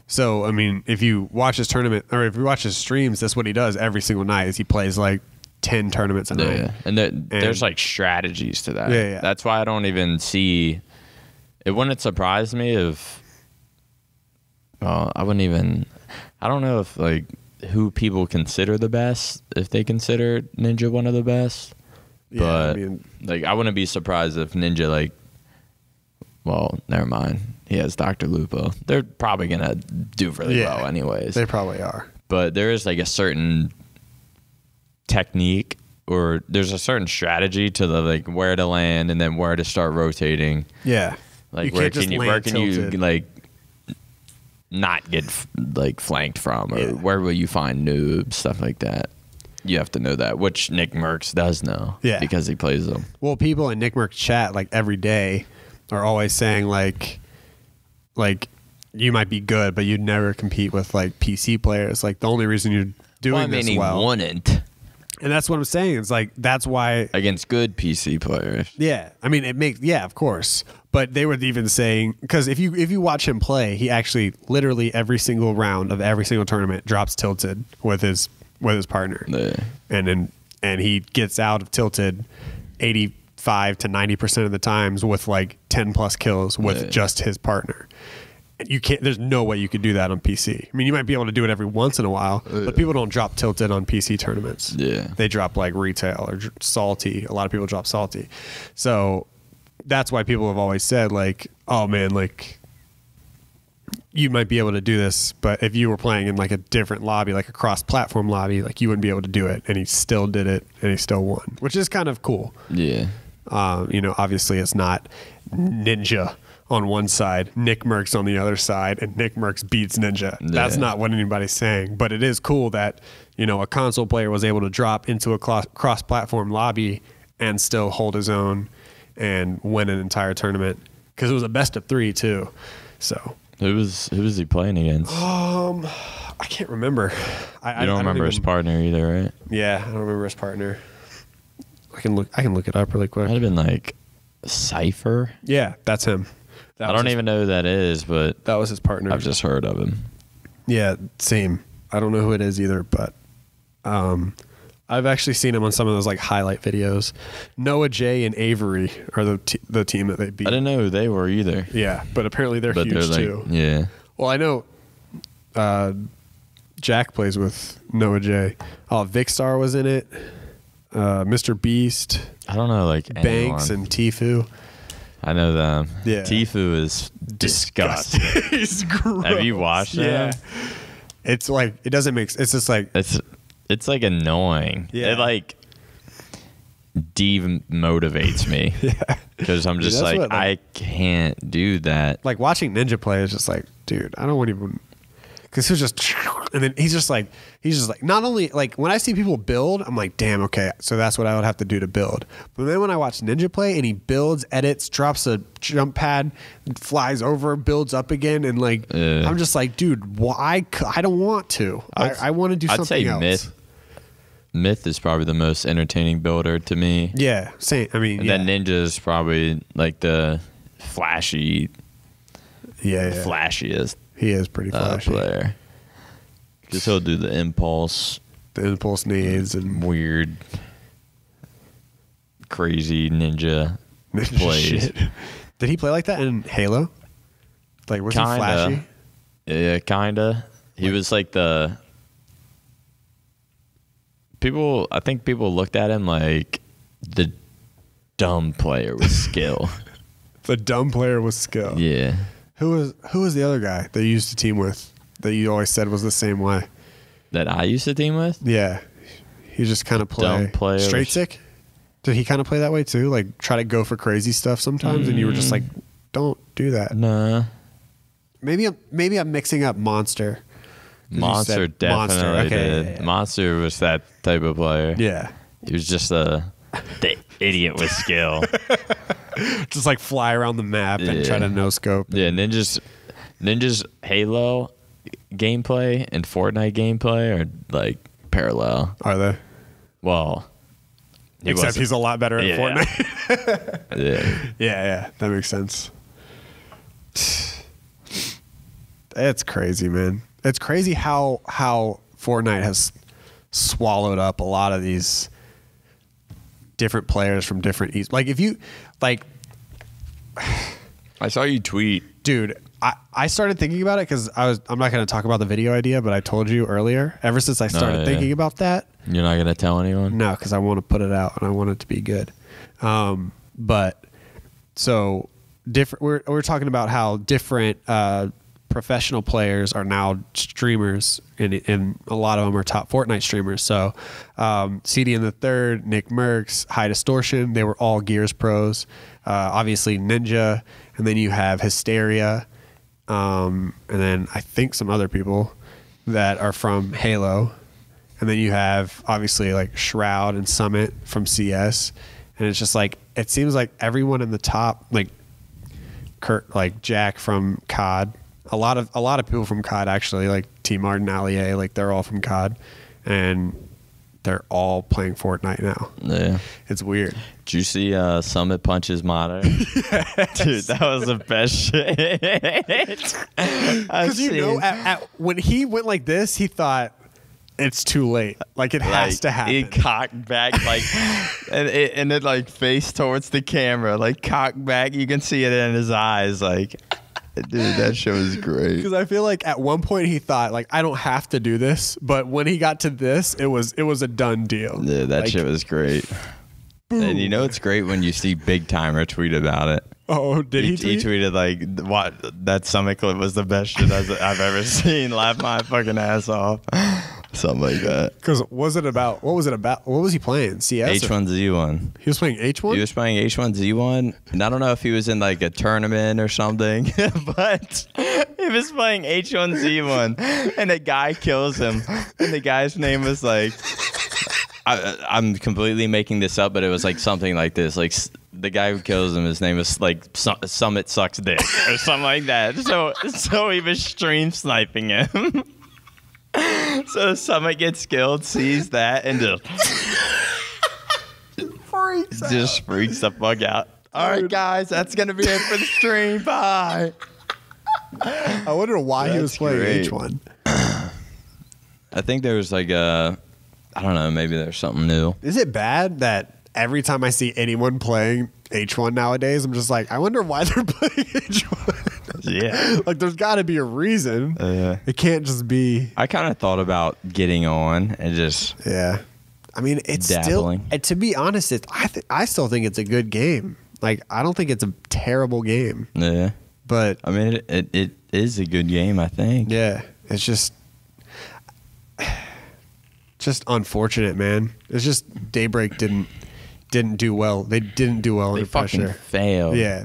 Speaker 2: So I mean, if you watch his tournament or if you watch his streams, that's what he does every single night. Is he plays like 10 tournaments a night.
Speaker 1: Yeah, and there's like strategies to that.
Speaker 2: Yeah.
Speaker 1: That's why I don't even see. It wouldn't surprise me if. Well, I wouldn't even. I don't know if like who people consider the best, if they consider Ninja one of the best.
Speaker 2: Yeah,
Speaker 1: But
Speaker 2: I mean,
Speaker 1: like, I wouldn't be surprised if Ninja like. Well, never mind. He has Dr. Lupo. They're probably gonna do really well, anyways.
Speaker 2: they probably are.
Speaker 1: But there is like a certain technique, or there's a certain strategy to the like where to land and then where to start rotating.
Speaker 2: Yeah.
Speaker 1: Like
Speaker 2: You
Speaker 1: where
Speaker 2: can't just
Speaker 1: can you
Speaker 2: land tilted.
Speaker 1: like not get like flanked from, or
Speaker 2: Yeah.
Speaker 1: where will you find noobs, stuff like that. You have to know that, which Nick Merckx does know.
Speaker 2: Yeah.
Speaker 1: Because he plays them.
Speaker 2: Well, people in Nick Merck's chat like every day are always saying like you might be good, but you'd never compete with like PC players. Like the only reason you're doing this
Speaker 1: he
Speaker 2: well,
Speaker 1: wouldn't
Speaker 2: and that's what I'm saying. It's like that's why.
Speaker 1: against good PC players.
Speaker 2: Yeah, I mean it makes of course. But they were even saying because if you watch him play, he actually literally every single round of every single tournament drops tilted with his partner,
Speaker 1: Yeah.
Speaker 2: and he gets out of tilted 85 to 90% of the times with like 10 plus kills with just his partner. You can't. There's no way you could do that on PC. I mean, you might be able to do it every once in a while, but people don't drop tilted on PC tournaments.
Speaker 1: Yeah.
Speaker 2: They drop like retail or salty. A lot of people drop salty. So that's why people have always said like, oh man, like you might be able to do this, but if you were playing in like a different lobby, like a cross-platform lobby, like you wouldn't be able to do it. And he still did it, and he still won, which is kind of cool.
Speaker 1: Yeah.
Speaker 2: You know, obviously it's not Ninja on one side, Nick Merckx on the other side, and Nick Merckx beats Ninja. That's not what anybody's saying, but it is cool that, you know, a console player was able to drop into a cross-platform lobby and still hold his own and win an entire tournament, because it was a best of 3 too. So
Speaker 1: Who was he playing against?
Speaker 2: I can't remember.
Speaker 1: You don't remember his partner either, right?
Speaker 2: Yeah, I don't remember his partner. I can look it up really quick.
Speaker 1: Might have been like Cypher.
Speaker 2: Yeah, that's him.
Speaker 1: I don't even know who that is, but
Speaker 2: That was his partner.
Speaker 1: I've just heard of him.
Speaker 2: Yeah, same. I don't know who it is either, but I've actually seen him on some of those like highlight videos. Noah J and Avery are the team that they beat.
Speaker 1: I didn't know who they were either.
Speaker 2: Yeah, but apparently they're huge
Speaker 1: like,
Speaker 2: too.
Speaker 1: Yeah.
Speaker 2: Well, I know Jack plays with Noah J. Oh, Vicstar was in it. Mr. Beast,
Speaker 1: I don't know, like
Speaker 2: Banks,
Speaker 1: anyone.
Speaker 2: and Tfue.
Speaker 1: I know them.
Speaker 2: Yeah.
Speaker 1: Tfue is disgusting.
Speaker 2: He's gross.
Speaker 1: Have you watched
Speaker 2: Yeah.
Speaker 1: him?
Speaker 2: It's like it doesn't make. It's just like
Speaker 1: it's like annoying.
Speaker 2: Yeah.
Speaker 1: It like demotivates me.
Speaker 2: Yeah.
Speaker 1: Because I'm just
Speaker 2: Dude,
Speaker 1: like, I can't do that.
Speaker 2: like watching Ninja play is just like, dude, I don't want to even. Because he was just, and then he's just like, not only like when I see people build, I'm like, damn, okay, so that's what I would have to do to build. But then when I watch Ninja play and he builds, edits, drops a jump pad, flies over, builds up again, and like, I'm just like, dude, why? I don't want to. I want to do something else.
Speaker 1: I'd say Myth is probably the most entertaining builder to me.
Speaker 2: Yeah, same. I mean,
Speaker 1: and then Ninja is probably like the flashiest.
Speaker 2: He is pretty flashy.
Speaker 1: Player. Because he'll do the impulse
Speaker 2: needs and
Speaker 1: weird, crazy ninja plays.
Speaker 2: Shit. Did he play like that in Halo? Like, was he flashy?
Speaker 1: Yeah, kinda. He was like the people. I think people looked at him like the dumb player with skill.
Speaker 2: The dumb player with skill.
Speaker 1: Yeah.
Speaker 2: Who was the other guy that you used to team with that you always said was the same way?
Speaker 1: That I used to team with?
Speaker 2: Yeah. He just kind of
Speaker 1: Dumb player.
Speaker 2: Straight sick? Did he kind of play that way too? Like try to go for crazy stuff sometimes and you were just like, don't do that.
Speaker 1: Nah.
Speaker 2: Maybe I'm mixing up Monster.
Speaker 1: Monster definitely did. Yeah. Monster was that type of player.
Speaker 2: Yeah.
Speaker 1: He was just the idiot with skill.
Speaker 2: Just like fly around the map and try to no scope.
Speaker 1: Yeah, Ninja's Halo gameplay and Fortnite gameplay are like parallel.
Speaker 2: Are they?
Speaker 1: Well,
Speaker 2: except he's a lot better at Fortnite. Yeah, that makes sense. It's crazy, man. It's crazy how Fortnite has swallowed up a lot of these different players from different like if you like
Speaker 1: I saw you tweet,
Speaker 2: dude. I started thinking about it because I'm not going to talk about the video idea, but I told you earlier. Ever since I started thinking about that,
Speaker 1: you're not going to tell anyone.
Speaker 2: No, because I want to put it out and I want it to be good. But so different. We're talking about how different professional players are now streamers, and a lot of them are top Fortnite streamers. So CD in the Third, Nick Merckx, High Distortion, they were all Gears pros. Obviously Ninja, and then you have Hysteria, and then I think some other people that are from Halo, and then you have obviously like Shroud and Summit from CS, and it's just like it seems like everyone in the top, like Kurt, like Jack from COD. A lot of people from COD actually, like T Martin, Allier, like they're all from COD, and they're all playing Fortnite now. Yeah, it's weird.
Speaker 1: Did you see Summit Punch's motto? Yes. Dude, that was the best shit.
Speaker 2: Because you know, when he went like this, he thought it's too late. Like it has to happen.
Speaker 1: He cocked back, like, and it like faced towards the camera, like cocked back. You can see it in his eyes, like. Dude, that show is great.
Speaker 2: Because I feel like at one point he thought, like, I don't have to do this, but when he got to this, it was a done deal.
Speaker 1: Yeah, that shit was great. Boom. And you know it's great when you see Big Timer tweet about it.
Speaker 2: Oh, did he tweet?
Speaker 1: He tweeted like, "What? That Summit clip was the best shit I've ever seen. Laugh my fucking ass off." Something like that.
Speaker 2: Because what was it about? What was he playing? CS?
Speaker 1: H1Z1.
Speaker 2: He was playing H1?
Speaker 1: He was playing H1Z1. And I don't know if he was in like a tournament or something, but he was playing H1Z1. And a guy kills him. And the guy's name was like, I'm completely making this up, but it was like something like this. Like the guy who kills him, his name is like Summit Sucks Dick or something like that. So he was stream sniping him. So Summit gets killed, sees that, and just freaks the fuck out. All right, guys, that's going to be it for the stream. Bye.
Speaker 2: I wonder why he was playing H1.
Speaker 1: I think there was like I don't know, maybe there's something new.
Speaker 2: Is it bad that every time I see anyone playing H1 nowadays, I'm just like, I wonder why they're playing H1?
Speaker 1: Yeah.
Speaker 2: Like, there's got to be a reason. It can't just be.
Speaker 1: I kind of thought about getting on and just.
Speaker 2: Yeah. I mean, it's
Speaker 1: dabbling.
Speaker 2: Still, to be honest, I still think it's a good game. Like, I don't think it's a terrible game.
Speaker 1: Yeah.
Speaker 2: But.
Speaker 1: I mean, it is a good game, I think.
Speaker 2: Yeah. It's just. just unfortunate, man. It's just Daybreak didn't do well. They didn't do well
Speaker 1: They
Speaker 2: under
Speaker 1: fucking
Speaker 2: pressure.
Speaker 1: failed.
Speaker 2: Yeah,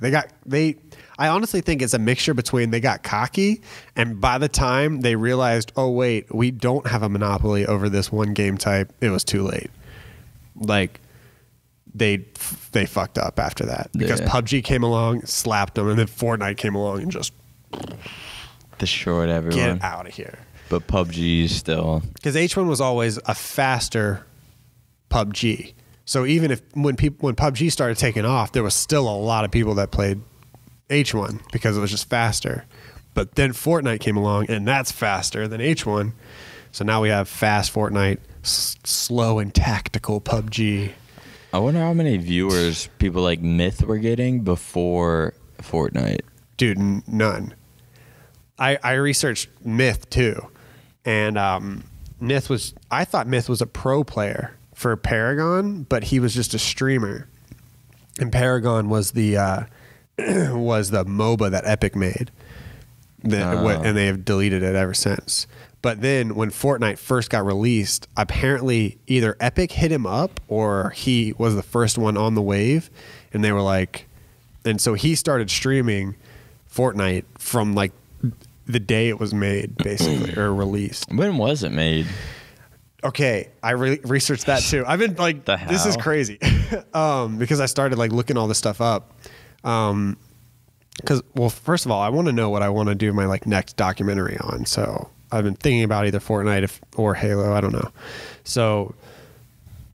Speaker 2: I honestly think it's a mixture between they got cocky, and by the time they realized, oh wait, we don't have a monopoly over this one game type, it was too late. Like they fucked up after that because PUBG came along, slapped them, and then Fortnite came along and just
Speaker 1: destroyed everyone.
Speaker 2: get out of here.
Speaker 1: But PUBG still,
Speaker 2: Because H1 was always a faster PUBG. So even when PUBG started taking off, there was still a lot of people that played H1 because it was just faster. But then Fortnite came along, and that's faster than H1. So now we have fast Fortnite, slow and tactical PUBG.
Speaker 1: I wonder how many viewers people like Myth were getting before Fortnite.
Speaker 2: Dude, none. I researched Myth too, and I thought Myth was a pro player for Paragon, but he was just a streamer. And Paragon was the MOBA that Epic made, and they have deleted it ever since. But then when Fortnite first got released, apparently either Epic hit him up or he was the first one on the wave, and they were like, and so he started streaming Fortnite from like the day it was made, basically, or released.
Speaker 1: When was it made?
Speaker 2: Okay, I researched that too. I've been like, this is crazy, because I started like looking all this stuff up. Because, well, first of all, I want to know what I want to do my like next documentary on. So I've been thinking about either Fortnite or Halo. I don't know. So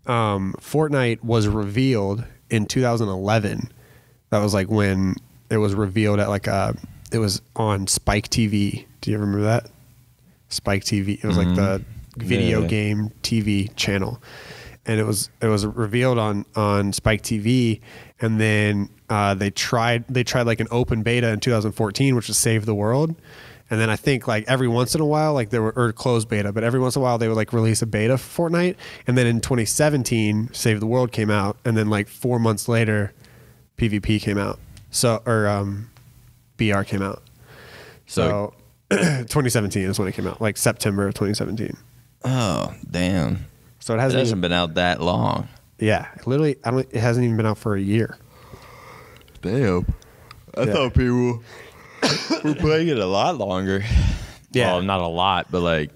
Speaker 2: Fortnite was revealed in 2011. That was like when it was revealed at like it was on Spike TV. Do you ever remember that? Spike TV. It was like the video game TV channel. And it was revealed on Spike TV, and then they tried like an open beta in 2014, which was Save the World. And then I think like every once in a while, like or closed beta, but every once in a while they would like release a beta for Fortnite. And then in 2017, Save the World came out, and then like 4 months later, PvP came out. So BR came out. So 2017 is when it came out, like September of 2017.
Speaker 1: Oh, damn.
Speaker 2: So it
Speaker 1: hasn't been out that long.
Speaker 2: Yeah, literally, it hasn't even been out for a year.
Speaker 1: Damn. I thought people were playing it a lot longer.
Speaker 2: Yeah.
Speaker 1: Well, not a lot, but like,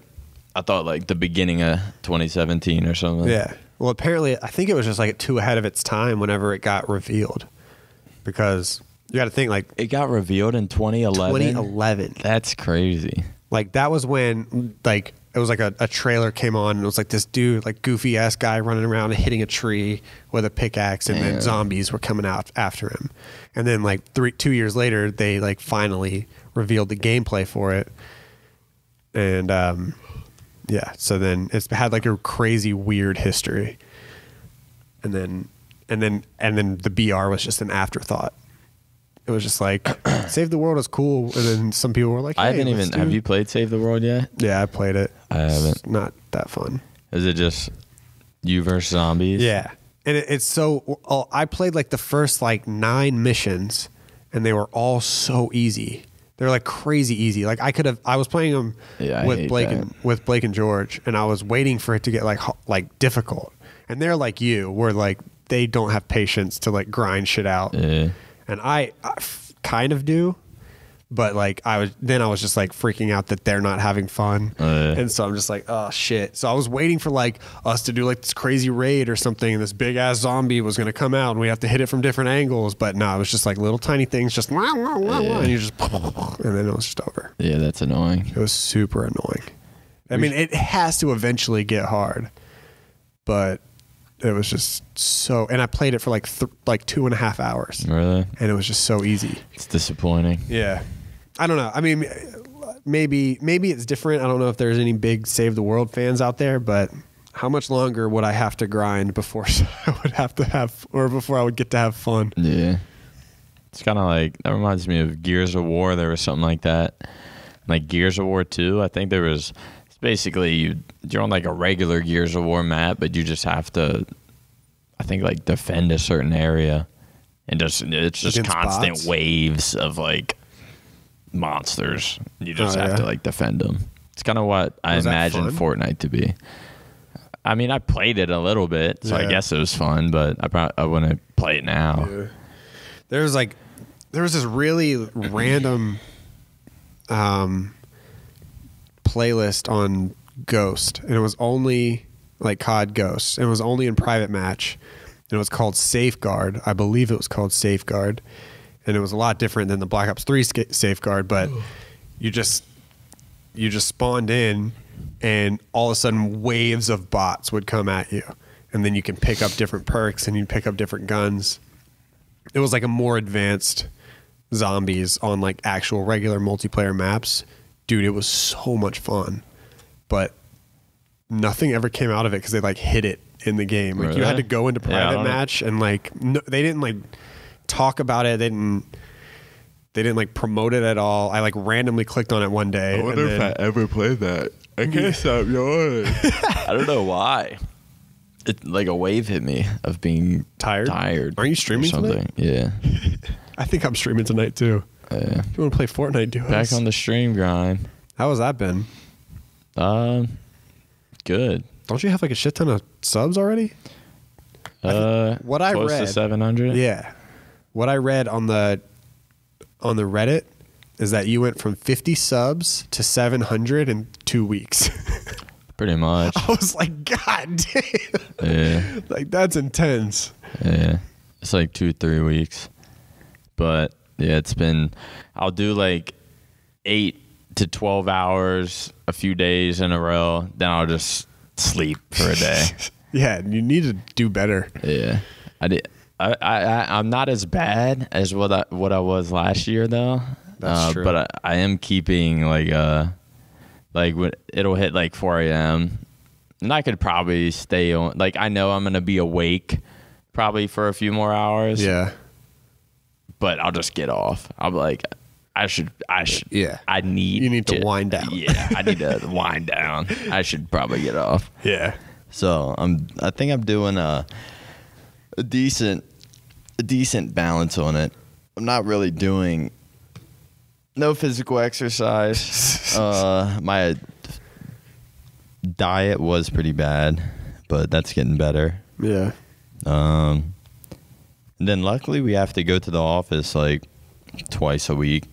Speaker 1: I thought like the beginning of 2017 or something.
Speaker 2: Yeah. Well, apparently, I think it was just like too ahead of its time whenever it got revealed. Because you got to think like...
Speaker 1: It got revealed in 2011?
Speaker 2: 2011.
Speaker 1: That's crazy.
Speaker 2: Like, that was when, like... It was like a trailer came on, and it was like this dude, like goofy ass guy running around and hitting a tree with a pickaxe, and then zombies were coming out after him. And then like 2 years later, they like finally revealed the gameplay for it. And yeah, so then it's had like a crazy weird history. And then the BR was just an afterthought. It was just like, Save the World is cool. And then some people were like, hey,
Speaker 1: I haven't even... Have you played Save the World yet?
Speaker 2: Yeah, I played it.
Speaker 1: I haven't.
Speaker 2: It's not that fun.
Speaker 1: Is it just you versus zombies?
Speaker 2: Yeah. And it's so... I played like the first like 9 missions, and they were all so easy. They're like crazy easy. Like I was playing them with Blake and George, and I was waiting for it to get like difficult. And they're like you, where like they don't have patience to like grind shit out.
Speaker 1: Yeah.
Speaker 2: And I kind of do, but like I was just like freaking out that they're not having fun. And so I'm just like, oh shit. So I was waiting for like us to do like this crazy raid or something, and this big ass zombie was going to come out and we have to hit it from different angles. But no, it was just like little tiny things, just and you just, and then it was just over.
Speaker 1: Yeah, that's annoying.
Speaker 2: It was super annoying. I mean, it has to eventually get hard, but it was just so, and I played it for like 2.5 hours.
Speaker 1: Really?
Speaker 2: And it was just so easy.
Speaker 1: It's disappointing.
Speaker 2: Yeah. I don't know. I mean, maybe it's different. I don't know if there's any big Save the World fans out there, but how much longer would I have to grind before I would have to have, or before I would get to have fun?
Speaker 1: Yeah. It's kind of like, that reminds me of Gears of War. There was something like that. Like Gears of War 2, I think there was... Basically, you're on like a regular Gears of War map, but you just have to, I think, like defend a certain area, and it's just
Speaker 2: Against
Speaker 1: constant
Speaker 2: bots?
Speaker 1: waves of like monsters. You just have to like defend them. It's kind of what I imagine Fortnite to be. I mean, I played it a little bit, so I guess it was fun, but I wouldn't play it now.
Speaker 2: Yeah. There was this really random playlist on Ghost, and it was only like COD Ghost. It was only in private match. And it was called Safeguard. I believe it was called Safeguard. And it was a lot different than the Black Ops 3 Safeguard, but you just spawned in and all of a sudden waves of bots would come at you. And then you can pick up different perks and you pick up different guns. It was like a more advanced zombies on like actual regular multiplayer maps. Dude, it was so much fun. But nothing ever came out of it because they like hid it in the game. Like you had to go into private match and like they didn't like talk about it. They didn't like promote it at all. I like randomly clicked on it one day.
Speaker 1: I wonder if I ever played that. I can't stop yawning. I don't know why. It like a wave hit me of being tired.
Speaker 2: Are you streaming tonight?
Speaker 1: Yeah.
Speaker 2: I think I'm streaming tonight too. If you want to play Fortnite, do it.
Speaker 1: Back on the stream grind.
Speaker 2: How has that been?
Speaker 1: Good.
Speaker 2: Don't you have like a shit ton of subs already? What I read,
Speaker 1: close to 700.
Speaker 2: Yeah. What I read on the Reddit is that you went from 50 subs to 700 in 2 weeks.
Speaker 1: Pretty much.
Speaker 2: I was like, God damn.
Speaker 1: Yeah.
Speaker 2: Like that's intense.
Speaker 1: Yeah. It's like 2-3 weeks. But yeah, I'll do like 8 to 12 hours a few days in a row. Then I'll just sleep for a day.
Speaker 2: Yeah, you need to do better.
Speaker 1: Yeah. I'm not as bad as what I was last year though.
Speaker 2: That's true.
Speaker 1: But I am keeping like when it'll hit like 4 a.m. and I could probably stay on. Like I know I'm gonna be awake probably for a few more hours.
Speaker 2: Yeah.
Speaker 1: But I'll just get off. I'll be like, I should.
Speaker 2: Yeah.
Speaker 1: You
Speaker 2: need to wind down.
Speaker 1: Yeah, I need to wind down. I should probably get off.
Speaker 2: Yeah.
Speaker 1: So I think I'm doing a decent balance on it. I'm not really doing no physical exercise. My diet was pretty bad, but that's getting better.
Speaker 2: Yeah.
Speaker 1: And then luckily we have to go to the office like twice a week.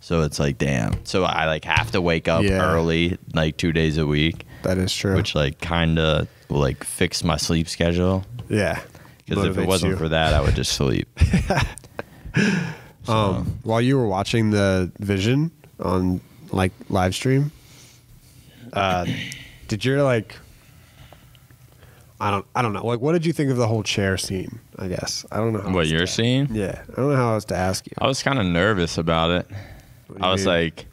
Speaker 1: So it's like, damn. So I like have to wake up early, like 2 days a week.
Speaker 2: That is true.
Speaker 1: Which like kind of will like fix my sleep schedule.
Speaker 2: Yeah.
Speaker 1: Because if it wasn't for that, I would just sleep.
Speaker 2: While you were watching the Vision on like live stream, did you like, I don't know. Like, what did you think of the whole chair scene? I guess I don't know.
Speaker 1: What you're seeing?
Speaker 2: Yeah, I don't know how else to ask you.
Speaker 1: I was kind of nervous about it. I was like,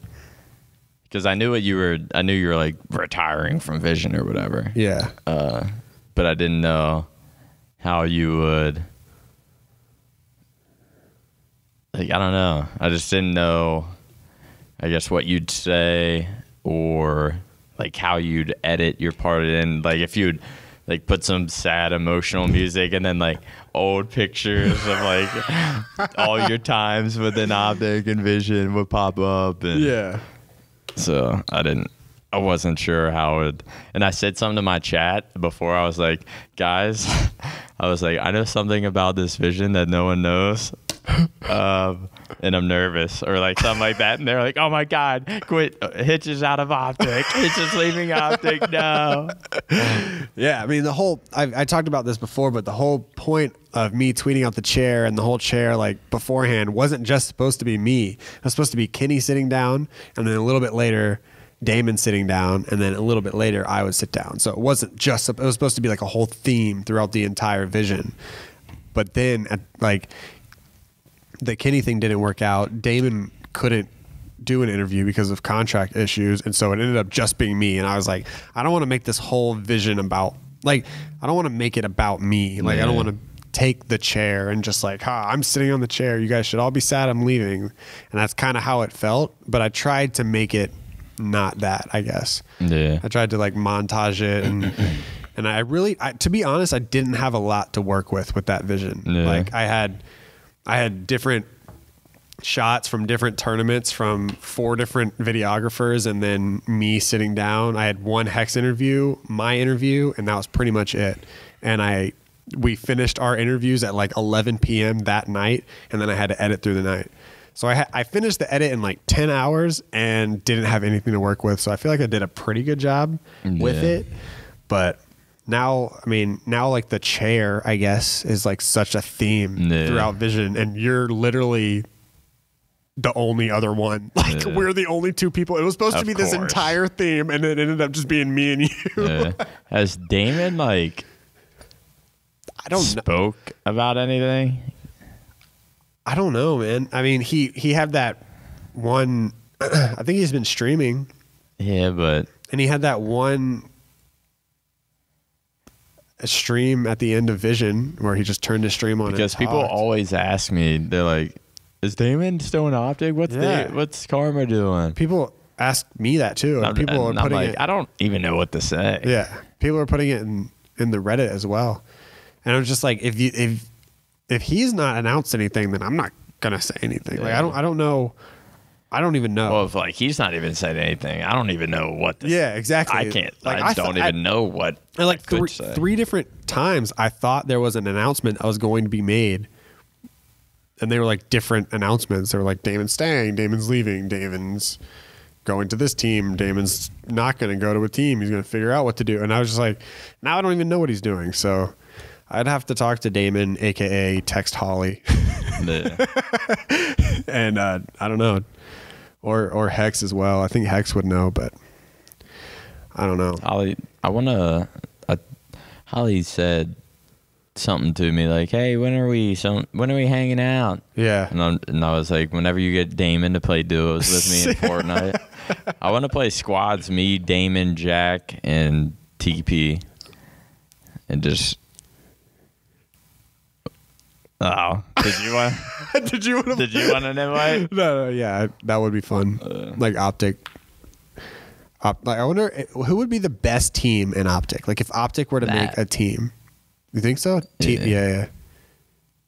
Speaker 1: because I knew you were like retiring from Vision or whatever.
Speaker 2: Yeah.
Speaker 1: But I didn't know how you would. Like, I don't know. I just didn't know, I guess, what you'd say or like how you'd edit your part in. Like if you'd like put some sad emotional music and then like old pictures of like all your times with an Optic and Vision would pop up. And
Speaker 2: yeah.
Speaker 1: So I wasn't sure how it would. And I said something to my chat before. I was like, guys, I know something about this Vision that no one knows. And I'm nervous or like something like that. And they're like, oh my God, quit. Hitch is out of Optic. Hitch is leaving Optic now.
Speaker 2: Yeah. I mean, I talked about this before, but the whole point of me tweeting out the chair and the whole chair like beforehand wasn't just supposed to be me. It was supposed to be Kenny sitting down and then a little bit later Damon sitting down, and then a little bit later I would sit down. So it wasn't just, it was supposed to be like a whole theme throughout the entire Vision. But then the Kenny thing didn't work out. Damon couldn't do an interview because of contract issues, and so it ended up just being me. And I was like, I don't want to make this whole Vision about, like, I don't want to make it about me. Like, I don't want to take the chair and just like, I'm sitting on the chair. You guys should all be sad I'm leaving. And that's kind of how it felt. But I tried to make it not that, I guess.
Speaker 1: Yeah.
Speaker 2: I tried to like montage it and I really, to be honest, I didn't have a lot to work with that Vision.
Speaker 1: Yeah.
Speaker 2: Like I had different shots from different tournaments from 4 different videographers, and then me sitting down. I had one Hex interview, my interview, and that was pretty much it. And we finished our interviews at like 11 p.m. that night, and then I had to edit through the night. So I finished the edit in like 10 hours and didn't have anything to work with. So I feel like I did a pretty good job with it. But now, I mean, now like the chair, I guess, is like such a theme throughout Vision, and you're literally the only other one. Like we're the only 2 people. It was supposed to be this entire theme, and it ended up just being me and you.
Speaker 1: Has Damon like spoke about anything?
Speaker 2: I don't know, man. I mean, he had that one. I think he's been streaming.
Speaker 1: Yeah,
Speaker 2: and he had that one stream at the end of Vision where he just turned his stream on.
Speaker 1: Because people always ask me, they're like, "Is Damon still in Optic? What's Karma doing?"
Speaker 2: People ask me that too. And people are putting it.
Speaker 1: I don't even know what to say.
Speaker 2: Yeah, people are putting it in the Reddit as well, and I'm just like, if he's not announced anything, then I'm not gonna say anything. Like I don't know. I don't even know.
Speaker 1: Well, if like he's not even said anything, I don't even know what to say.
Speaker 2: Yeah, exactly.
Speaker 1: I can't. Like, I don't even know what.
Speaker 2: Like three different times, I thought there was an announcement that was going to be made, and they were like different announcements. They were like Damon's staying, Damon's leaving, Damon's going to this team, Damon's not going to go to a team. He's going to figure out what to do. And I was just like, now I don't even know what he's doing. So I'd have to talk to Damon, aka text Holly, and I don't know. Or Hex as well. I think Hex would know, but I don't know.
Speaker 1: Holly said something to me like, "Hey, when are we hanging out?"
Speaker 2: Yeah.
Speaker 1: And I was like, "Whenever you get Damon to play duos with me in Fortnite, I want to play squads. Me, Damon, Jack, and TP, and just." Oh, did you want? Did you want an invite?
Speaker 2: No, yeah, that would be fun. Like Optic. Like I wonder who would be the best team in Optic. Like if Optic were to make a team, you think so? Yeah.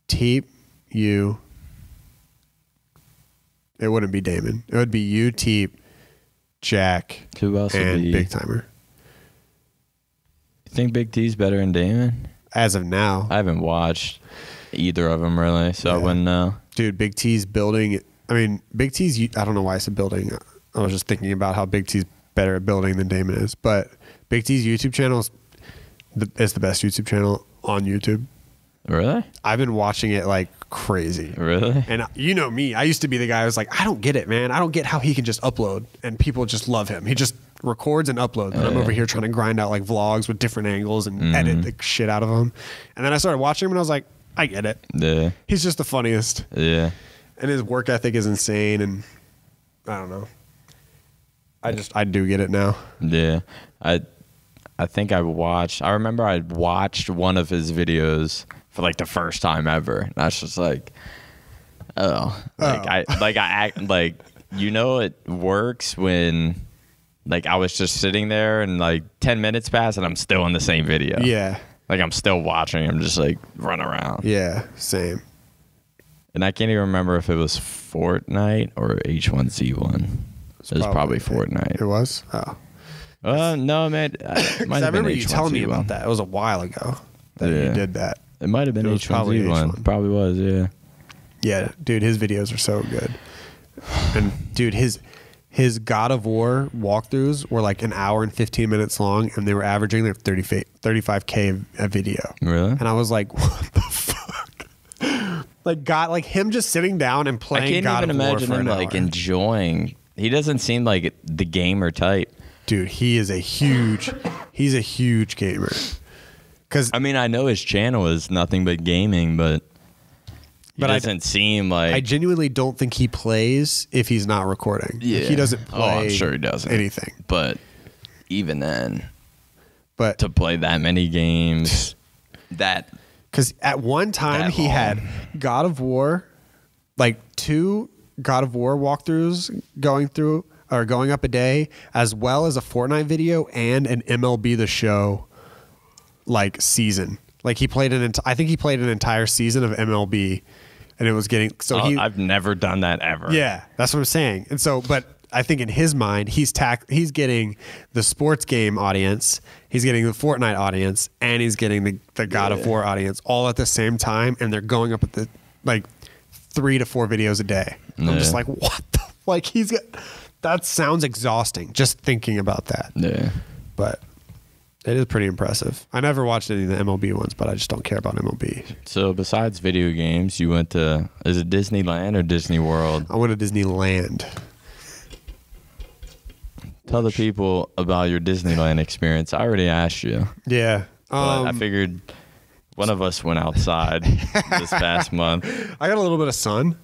Speaker 2: Teep, you. It wouldn't be Damon. It would be you, Teep, Jack,
Speaker 1: who else
Speaker 2: and
Speaker 1: would be?
Speaker 2: Big Timer.
Speaker 1: You think Big T's better than Damon?
Speaker 2: As of now,
Speaker 1: I haven't watched either of them really, so I wouldn't know.
Speaker 2: Dude, Big T's building. I mean, Big T's. I don't know why I said building. I was just thinking about how Big T's better at building than Damon is. But Big T's YouTube channel is the best YouTube channel on YouTube.
Speaker 1: Really?
Speaker 2: I've been watching it like crazy.
Speaker 1: Really?
Speaker 2: And you know me. I used to be the guy who was like, I don't get it, man. I don't get how he can just upload and people just love him. He just records and uploads. And I'm over here trying to grind out like vlogs with different angles and edit the shit out of them. And then I started watching him and I was like, I get it. Yeah. He's just the funniest.
Speaker 1: Yeah.
Speaker 2: And his work ethic is insane, and I don't know. I do get it now.
Speaker 1: Yeah. I think I remember I watched one of his videos for like the first time ever. And I was just like, I act like, you know, it works when like I was just sitting there and like 10 minutes pass and I'm still in the same video.
Speaker 2: Yeah.
Speaker 1: Like I'm still watching him just like run around.
Speaker 2: Yeah, same.
Speaker 1: And I can't even remember if it was Fortnite or H1Z1. It was probably Fortnite.
Speaker 2: It was? Oh.
Speaker 1: No, man. I
Speaker 2: remember you telling me about that. It was a while ago that you did that.
Speaker 1: It might have been H1Z1. Probably was, yeah.
Speaker 2: Yeah, dude, his videos are so good. And dude, his God of War walkthroughs were like an hour and 15 minutes long, and they were averaging like 35K a video.
Speaker 1: Really?
Speaker 2: And I was like, what the fuck? Like him just sitting down and playing God of War. I can't even imagine him like
Speaker 1: enjoying. He doesn't seem like the gamer type.
Speaker 2: Dude, he's a huge gamer. Cause
Speaker 1: I mean, I know his channel is nothing but gaming, but he doesn't seem like.
Speaker 2: I genuinely don't think he plays if he's not recording.
Speaker 1: Yeah.
Speaker 2: He doesn't play.
Speaker 1: I'm sure he doesn't.
Speaker 2: Anything.
Speaker 1: But even then, to play that many games,
Speaker 2: because at one time he had God of War, like 2 God of War walkthroughs going up a day, as well as a Fortnite video and an MLB The Show like season. Like he played I think he played an entire season of MLB and it was getting so
Speaker 1: I've never done that ever.
Speaker 2: Yeah, that's what I'm saying. And so, but I think in his mind, he's getting the sports game audience, he's getting the Fortnite audience, and he's getting the God of War audience all at the same time, and they're going up at the like 3 to 4 videos a day. I'm just like, what the like that sounds exhausting just thinking about that.
Speaker 1: Yeah.
Speaker 2: But it is pretty impressive. I never watched any of the MLB ones, but I just don't care about MLB.
Speaker 1: So besides video games, you went to, is it Disneyland or Disney World?
Speaker 2: I went to Disneyland.
Speaker 1: Tell the people about your Disneyland experience. I already asked you.
Speaker 2: Yeah.
Speaker 1: But I figured one of us went outside this past month.
Speaker 2: I got a little bit of sun.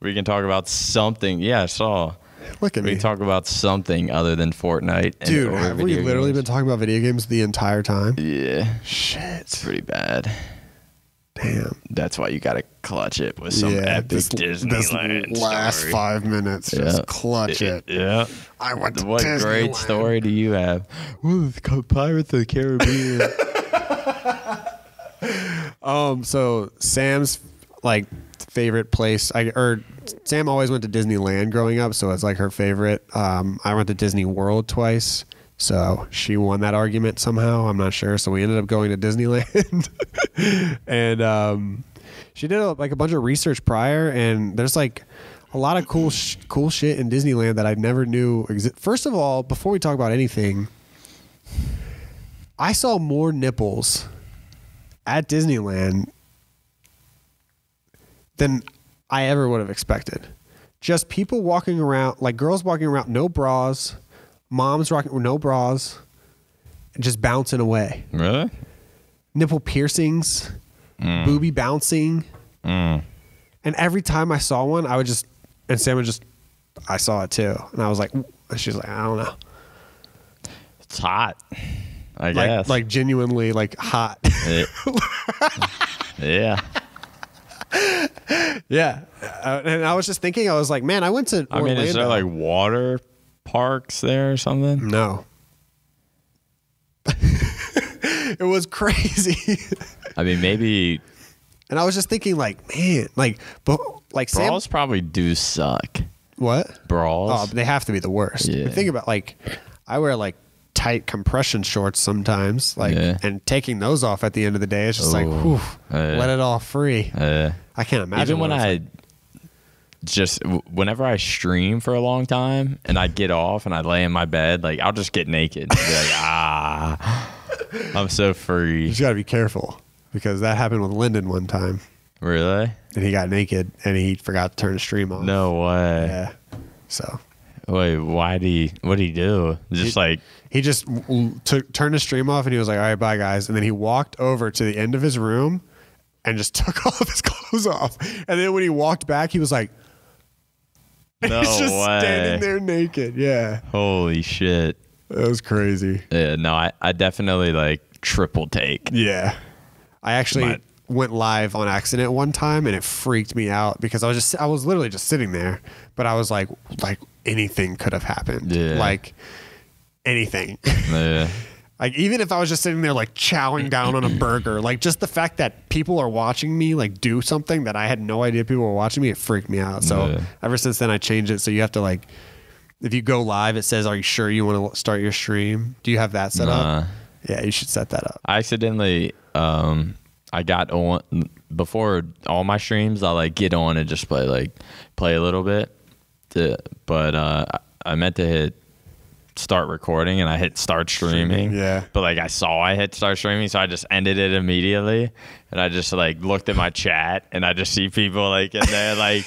Speaker 1: We can talk about something. Yeah, I saw.
Speaker 2: Look at me.
Speaker 1: We can talk about something other than Fortnite.
Speaker 2: Dude, have we literally been talking about video games the entire time?
Speaker 1: Yeah.
Speaker 2: Shit.
Speaker 1: It's pretty bad.
Speaker 2: Damn.
Speaker 1: That's why you got to clutch it with some epic Disneyland
Speaker 2: this last
Speaker 1: story.
Speaker 2: 5 minutes. Just clutch it.
Speaker 1: Yeah.
Speaker 2: I went to
Speaker 1: What
Speaker 2: Disneyland.
Speaker 1: great story do you have? Well, it's called Pirates of the Caribbean.
Speaker 2: So Sam's like favorite place, Sam always went to Disneyland growing up, so it's like her favorite. I went to Disney World twice, so she won that argument somehow. I'm not sure. So we ended up going to Disneyland, and she did a bunch of research prior, and there's like a lot of cool shit in Disneyland that I never knew existed. First of all, before we talk about anything, I saw more nipples at Disneyland than I ever would have expected. Just people walking around, like girls walking around, no bras, moms rocking with no bras, and just bouncing away.
Speaker 1: Really?
Speaker 2: Nipple piercings, booby bouncing. And every time I saw one, I would just, and Sam would just, I saw it too. And I was like, she's like, I don't know.
Speaker 1: It's hot, I guess.
Speaker 2: Like genuinely like hot.
Speaker 1: Yeah.
Speaker 2: Yeah. And I was just thinking, I was like, man, I went to Orlando.
Speaker 1: I mean, is there like water parks there or something?
Speaker 2: No. It was crazy.
Speaker 1: I mean, maybe.
Speaker 2: And I was just thinking like, man, like
Speaker 1: Brawls
Speaker 2: Sam,
Speaker 1: probably do suck.
Speaker 2: what?
Speaker 1: Brawls?
Speaker 2: Oh, they have to be the worst.
Speaker 1: Yeah.
Speaker 2: Think about like, I wear like tight compression shorts sometimes, like, and taking those off at the end of the day, it's just like, whew, let it all free. I can't imagine.
Speaker 1: Even whenever I stream for a long time and I get off and I lay in my bed, like I'll just get naked and be like, I'm so free.
Speaker 2: You just gotta be careful because that happened with Lyndon one time.
Speaker 1: Really?
Speaker 2: And he got naked and he forgot to turn the stream off.
Speaker 1: No way.
Speaker 2: Yeah. So.
Speaker 1: Wait, what'd he do?
Speaker 2: He just turned the stream off and he was like, all right, bye guys. And then he walked over to the end of his room and just took all of his clothes off. And then when he walked back, he was like,
Speaker 1: no
Speaker 2: he's just
Speaker 1: way.
Speaker 2: standing there naked. Yeah.
Speaker 1: Holy shit.
Speaker 2: That was crazy.
Speaker 1: Yeah, no, I definitely like triple take.
Speaker 2: Yeah. I actually went live on accident one time and it freaked me out because I was literally just sitting there, but I was like anything could have happened.
Speaker 1: Yeah.
Speaker 2: Like anything.
Speaker 1: Yeah.
Speaker 2: Like even if I was just sitting there like chowing down on a burger, like just the fact that people are watching me like do something that I had no idea people were watching me, it freaked me out. So ever since then I changed it. So you have to like, if you go live, it says, are you sure you want to start your stream? Do you have that set up? Yeah, you should set that up.
Speaker 1: I accidentally, I got on before all my streams. I like get on and just play a little bit. But I meant to hit start recording and I hit start streaming.
Speaker 2: Yeah.
Speaker 1: But like I saw I hit start streaming, so I just ended it immediately. And I just like looked at my chat and I just see people like in there like,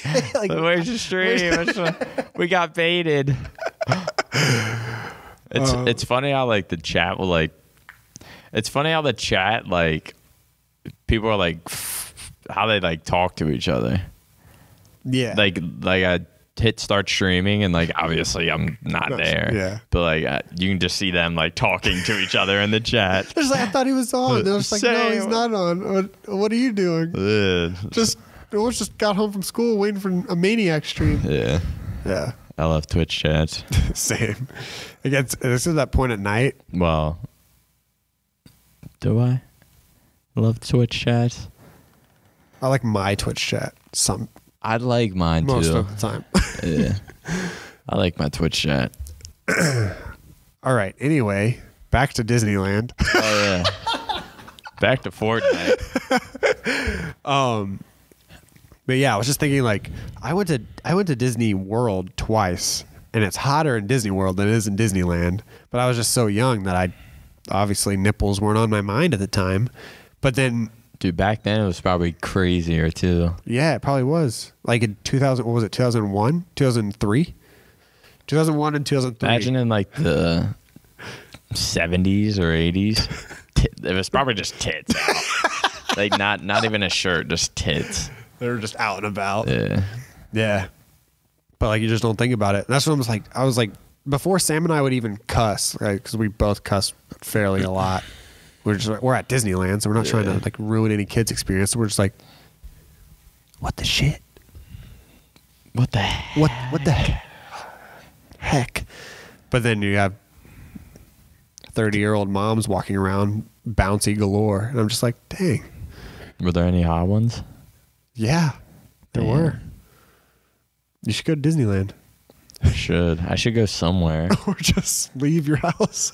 Speaker 1: where's your stream? We got baited. It's funny how like the chat will like. It's funny how the chat like people are like how they like talk to each other.
Speaker 2: Yeah.
Speaker 1: Like I hit start streaming and like obviously I'm not there.
Speaker 2: Yeah.
Speaker 1: But like you can just see them like talking to each other in the chat.
Speaker 2: They're just like, I thought he was on. They're just like, no, he's not on. What are you doing? Just got home from school waiting for a MaNiaC stream.
Speaker 1: Yeah.
Speaker 2: Yeah.
Speaker 1: I love Twitch chats.
Speaker 2: Same. This is that point at night.
Speaker 1: Well, do I love Twitch chats?
Speaker 2: I like my Twitch chat.
Speaker 1: I like mine
Speaker 2: most
Speaker 1: too.
Speaker 2: of the time.
Speaker 1: Yeah. I like my Twitch chat.
Speaker 2: All right. Anyway, back to Disneyland.
Speaker 1: Oh yeah. Back to Fortnite.
Speaker 2: But yeah, I was just thinking like I went to Disney World twice, and it's hotter in Disney World than it is in Disneyland. But I was just so young that obviously nipples weren't on my mind at the time. But then,
Speaker 1: Dude, back then it was probably crazier too.
Speaker 2: yeah, it probably was. Like in 2000, what was it? 2001, 2003, 2001 and 2003.
Speaker 1: Imagine in like the 70s or 80s. It was probably just tits out. Like not even a shirt, just tits.
Speaker 2: They were just out and about.
Speaker 1: Yeah.
Speaker 2: Yeah. But like you just don't think about it. And that's what I was like, before Sam and I would even cuss, right? Because we both cuss fairly a lot. We're at Disneyland, so we're not trying to like ruin any kids' experience. So we're just like, what the shit?
Speaker 1: What the heck?
Speaker 2: What the heck? But then you have 30-year-old moms walking around bouncy galore, and I'm just like, dang.
Speaker 1: Were there any hot ones?
Speaker 2: Yeah, there were. You should go to Disneyland.
Speaker 1: I should go somewhere.
Speaker 2: Or just leave your house.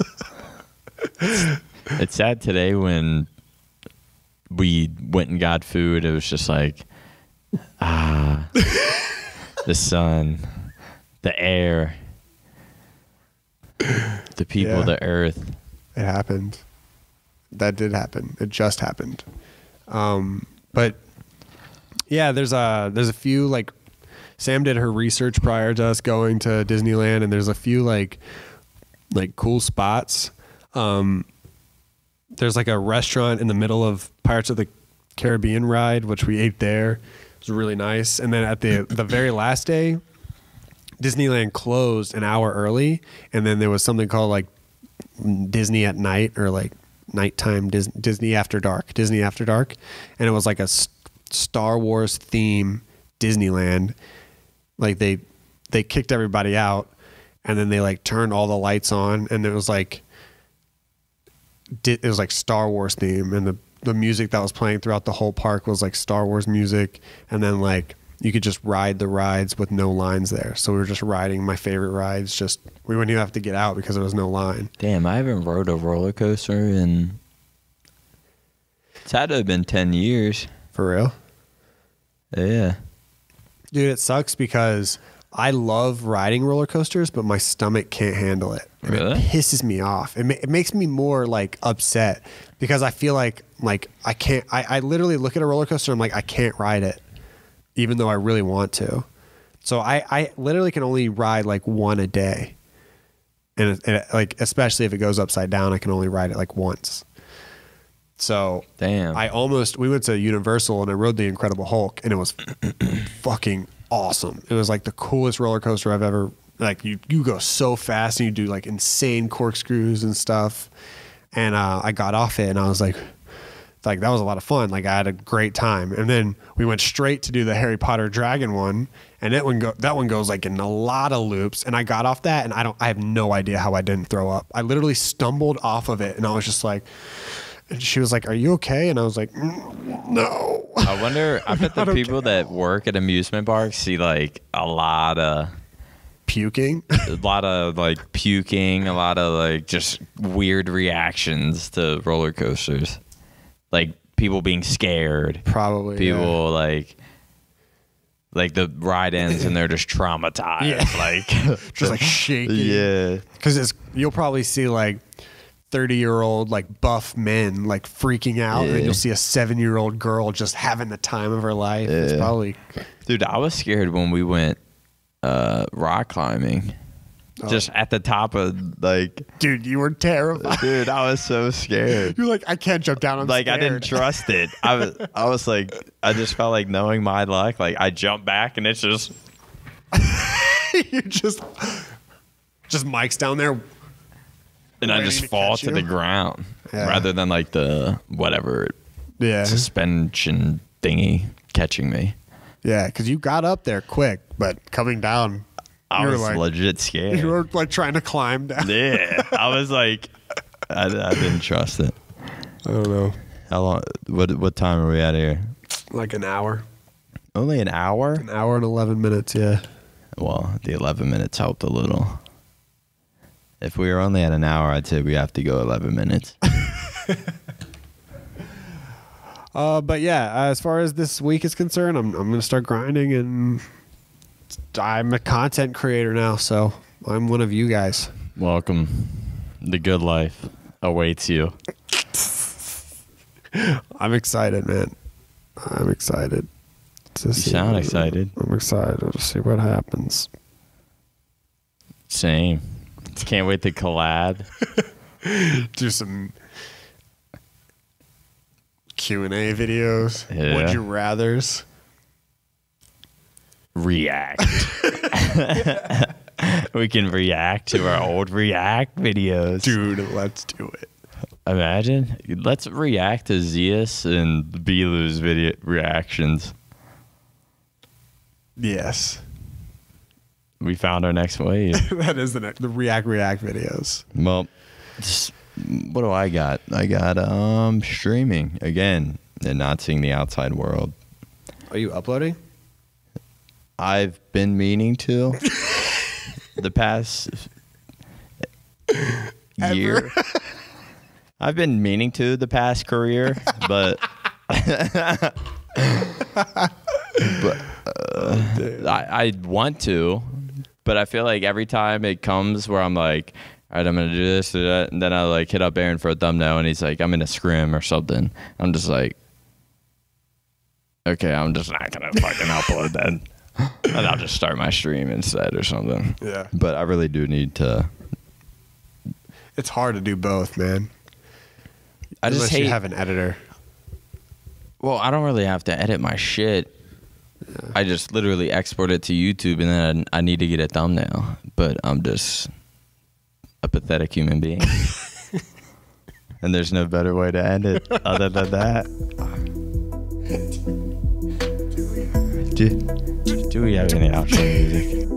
Speaker 1: It's sad today when we went and got food. It was just like, the sun, the air, the people, the earth.
Speaker 2: It happened. That did happen. It just happened. But yeah, there's a few like Sam did her research prior to us going to Disneyland, and there's a few like cool spots. There's like a restaurant in the middle of Pirates of the Caribbean ride, which we ate there. It was really nice. And then at the very last day, Disneyland closed an hour early, and then there was something called like Disney at night, or like nighttime Disney After Dark, and it was like a Star Wars theme Disneyland. Like they kicked everybody out, and then they like turned all the lights on, and it was like Star Wars theme, and the music that was playing throughout the whole park was like Star Wars music, and then like you could just ride the rides with no lines there. So we were just riding my favorite rides. Just we wouldn't even have to get out because there was no line.
Speaker 1: Damn, I haven't rode a roller coaster in. It's had to have been 10 years.
Speaker 2: For real?
Speaker 1: Yeah.
Speaker 2: Dude, it sucks because I love riding roller coasters, but my stomach can't handle it. And
Speaker 1: Really?
Speaker 2: It pisses me off. It makes me more like upset because I feel like I can't. I literally look at a roller coaster and I'm like, I can't ride it, even though I really want to. So I literally can only ride like one a day, and like especially if it goes upside down, I can only ride it like once. So
Speaker 1: Damn.
Speaker 2: we went to Universal and I rode the Incredible Hulk, and it was fucking awesome. It was like the coolest roller coaster I've ever, like you go so fast and you do like insane corkscrews and stuff. And I got off it and I was like that was a lot of fun. Like I had a great time. And then we went straight to do the Harry Potter Dragon one, and that one goes like in a lot of loops. And I got off that and I have no idea how I didn't throw up. I literally stumbled off of it and I was just like, and she was like, "Are you okay?" And I was like, "No."
Speaker 1: I wonder, I bet the people that work at amusement parks see like a lot of
Speaker 2: puking,
Speaker 1: a lot of like puking, a lot of like just weird reactions to roller coasters. Like people being scared.
Speaker 2: Probably.
Speaker 1: People like the ride ends and they're just traumatized.
Speaker 2: Yeah.
Speaker 1: Like
Speaker 2: just like shaking.
Speaker 1: Yeah.
Speaker 2: Because you'll probably see like 30-year-old like buff men like freaking out, and then you'll see a 7-year-old girl just having the time of her life. It's probably.
Speaker 1: Dude, I was scared when we went rock climbing. Just at the top of like.
Speaker 2: Dude, you were terrified.
Speaker 1: Dude, I was so scared.
Speaker 2: You're like, I can't jump down. I'm
Speaker 1: like
Speaker 2: scared.
Speaker 1: I didn't trust it. I was like, I just felt like knowing my luck. Like I jumped back and it's just.
Speaker 2: You just Mike's down there.
Speaker 1: And I just fall to the ground rather than like the whatever suspension thingy catching me.
Speaker 2: Yeah, because you got up there quick, but coming down,
Speaker 1: I was like, legit scared.
Speaker 2: You were like trying to climb down.
Speaker 1: Yeah, I was like, I didn't trust it.
Speaker 2: I don't know.
Speaker 1: How long? What time are we at here?
Speaker 2: Like an hour.
Speaker 1: Only an hour?
Speaker 2: An hour and 11 minutes, yeah.
Speaker 1: Well, the 11 minutes helped a little. If we were only at an hour, I'd say we have to go 11 minutes.
Speaker 2: But yeah, as far as this week is concerned, I'm going to start grinding, and I'm a content creator now, so I'm one of you guys.
Speaker 1: Welcome. The good life awaits you.
Speaker 2: I'm excited, man. I'm excited.
Speaker 1: You sound excited.
Speaker 2: I'm excited to see what happens.
Speaker 1: Same. Can't wait to collab.
Speaker 2: Do some Q&A videos.
Speaker 1: Yeah.
Speaker 2: Would you rathers?
Speaker 1: React. We can react to our old React videos.
Speaker 2: Dude, let's do it.
Speaker 1: Imagine. Let's react to Zeus and Bilu's video reactions.
Speaker 2: Yes.
Speaker 1: We found our next wave.
Speaker 2: That is the React videos.
Speaker 1: Well, what do I got? I got streaming again and not seeing the outside world.
Speaker 2: Are you uploading?
Speaker 1: I've been meaning to the past year. I've been meaning to the past career, but I want to, but I feel like every time it comes where I'm like, all right, I'm going to do this, do that, and then I like hit up Aaron for a thumbnail and he's like, I'm in a scrim or something. I'm just like, okay, I'm just not going to fucking upload that. And I'll just start my stream instead or something.
Speaker 2: Yeah.
Speaker 1: But I really do need to.
Speaker 2: It's hard to do both, man.
Speaker 1: I just
Speaker 2: Unless
Speaker 1: hate.
Speaker 2: you have an editor.
Speaker 1: Well, I don't really have to edit my shit. Yeah. I just literally export it to YouTube and then I need to get a thumbnail. But I'm just a pathetic human being. And there's no better way to end it other than that. Do we have any outro music?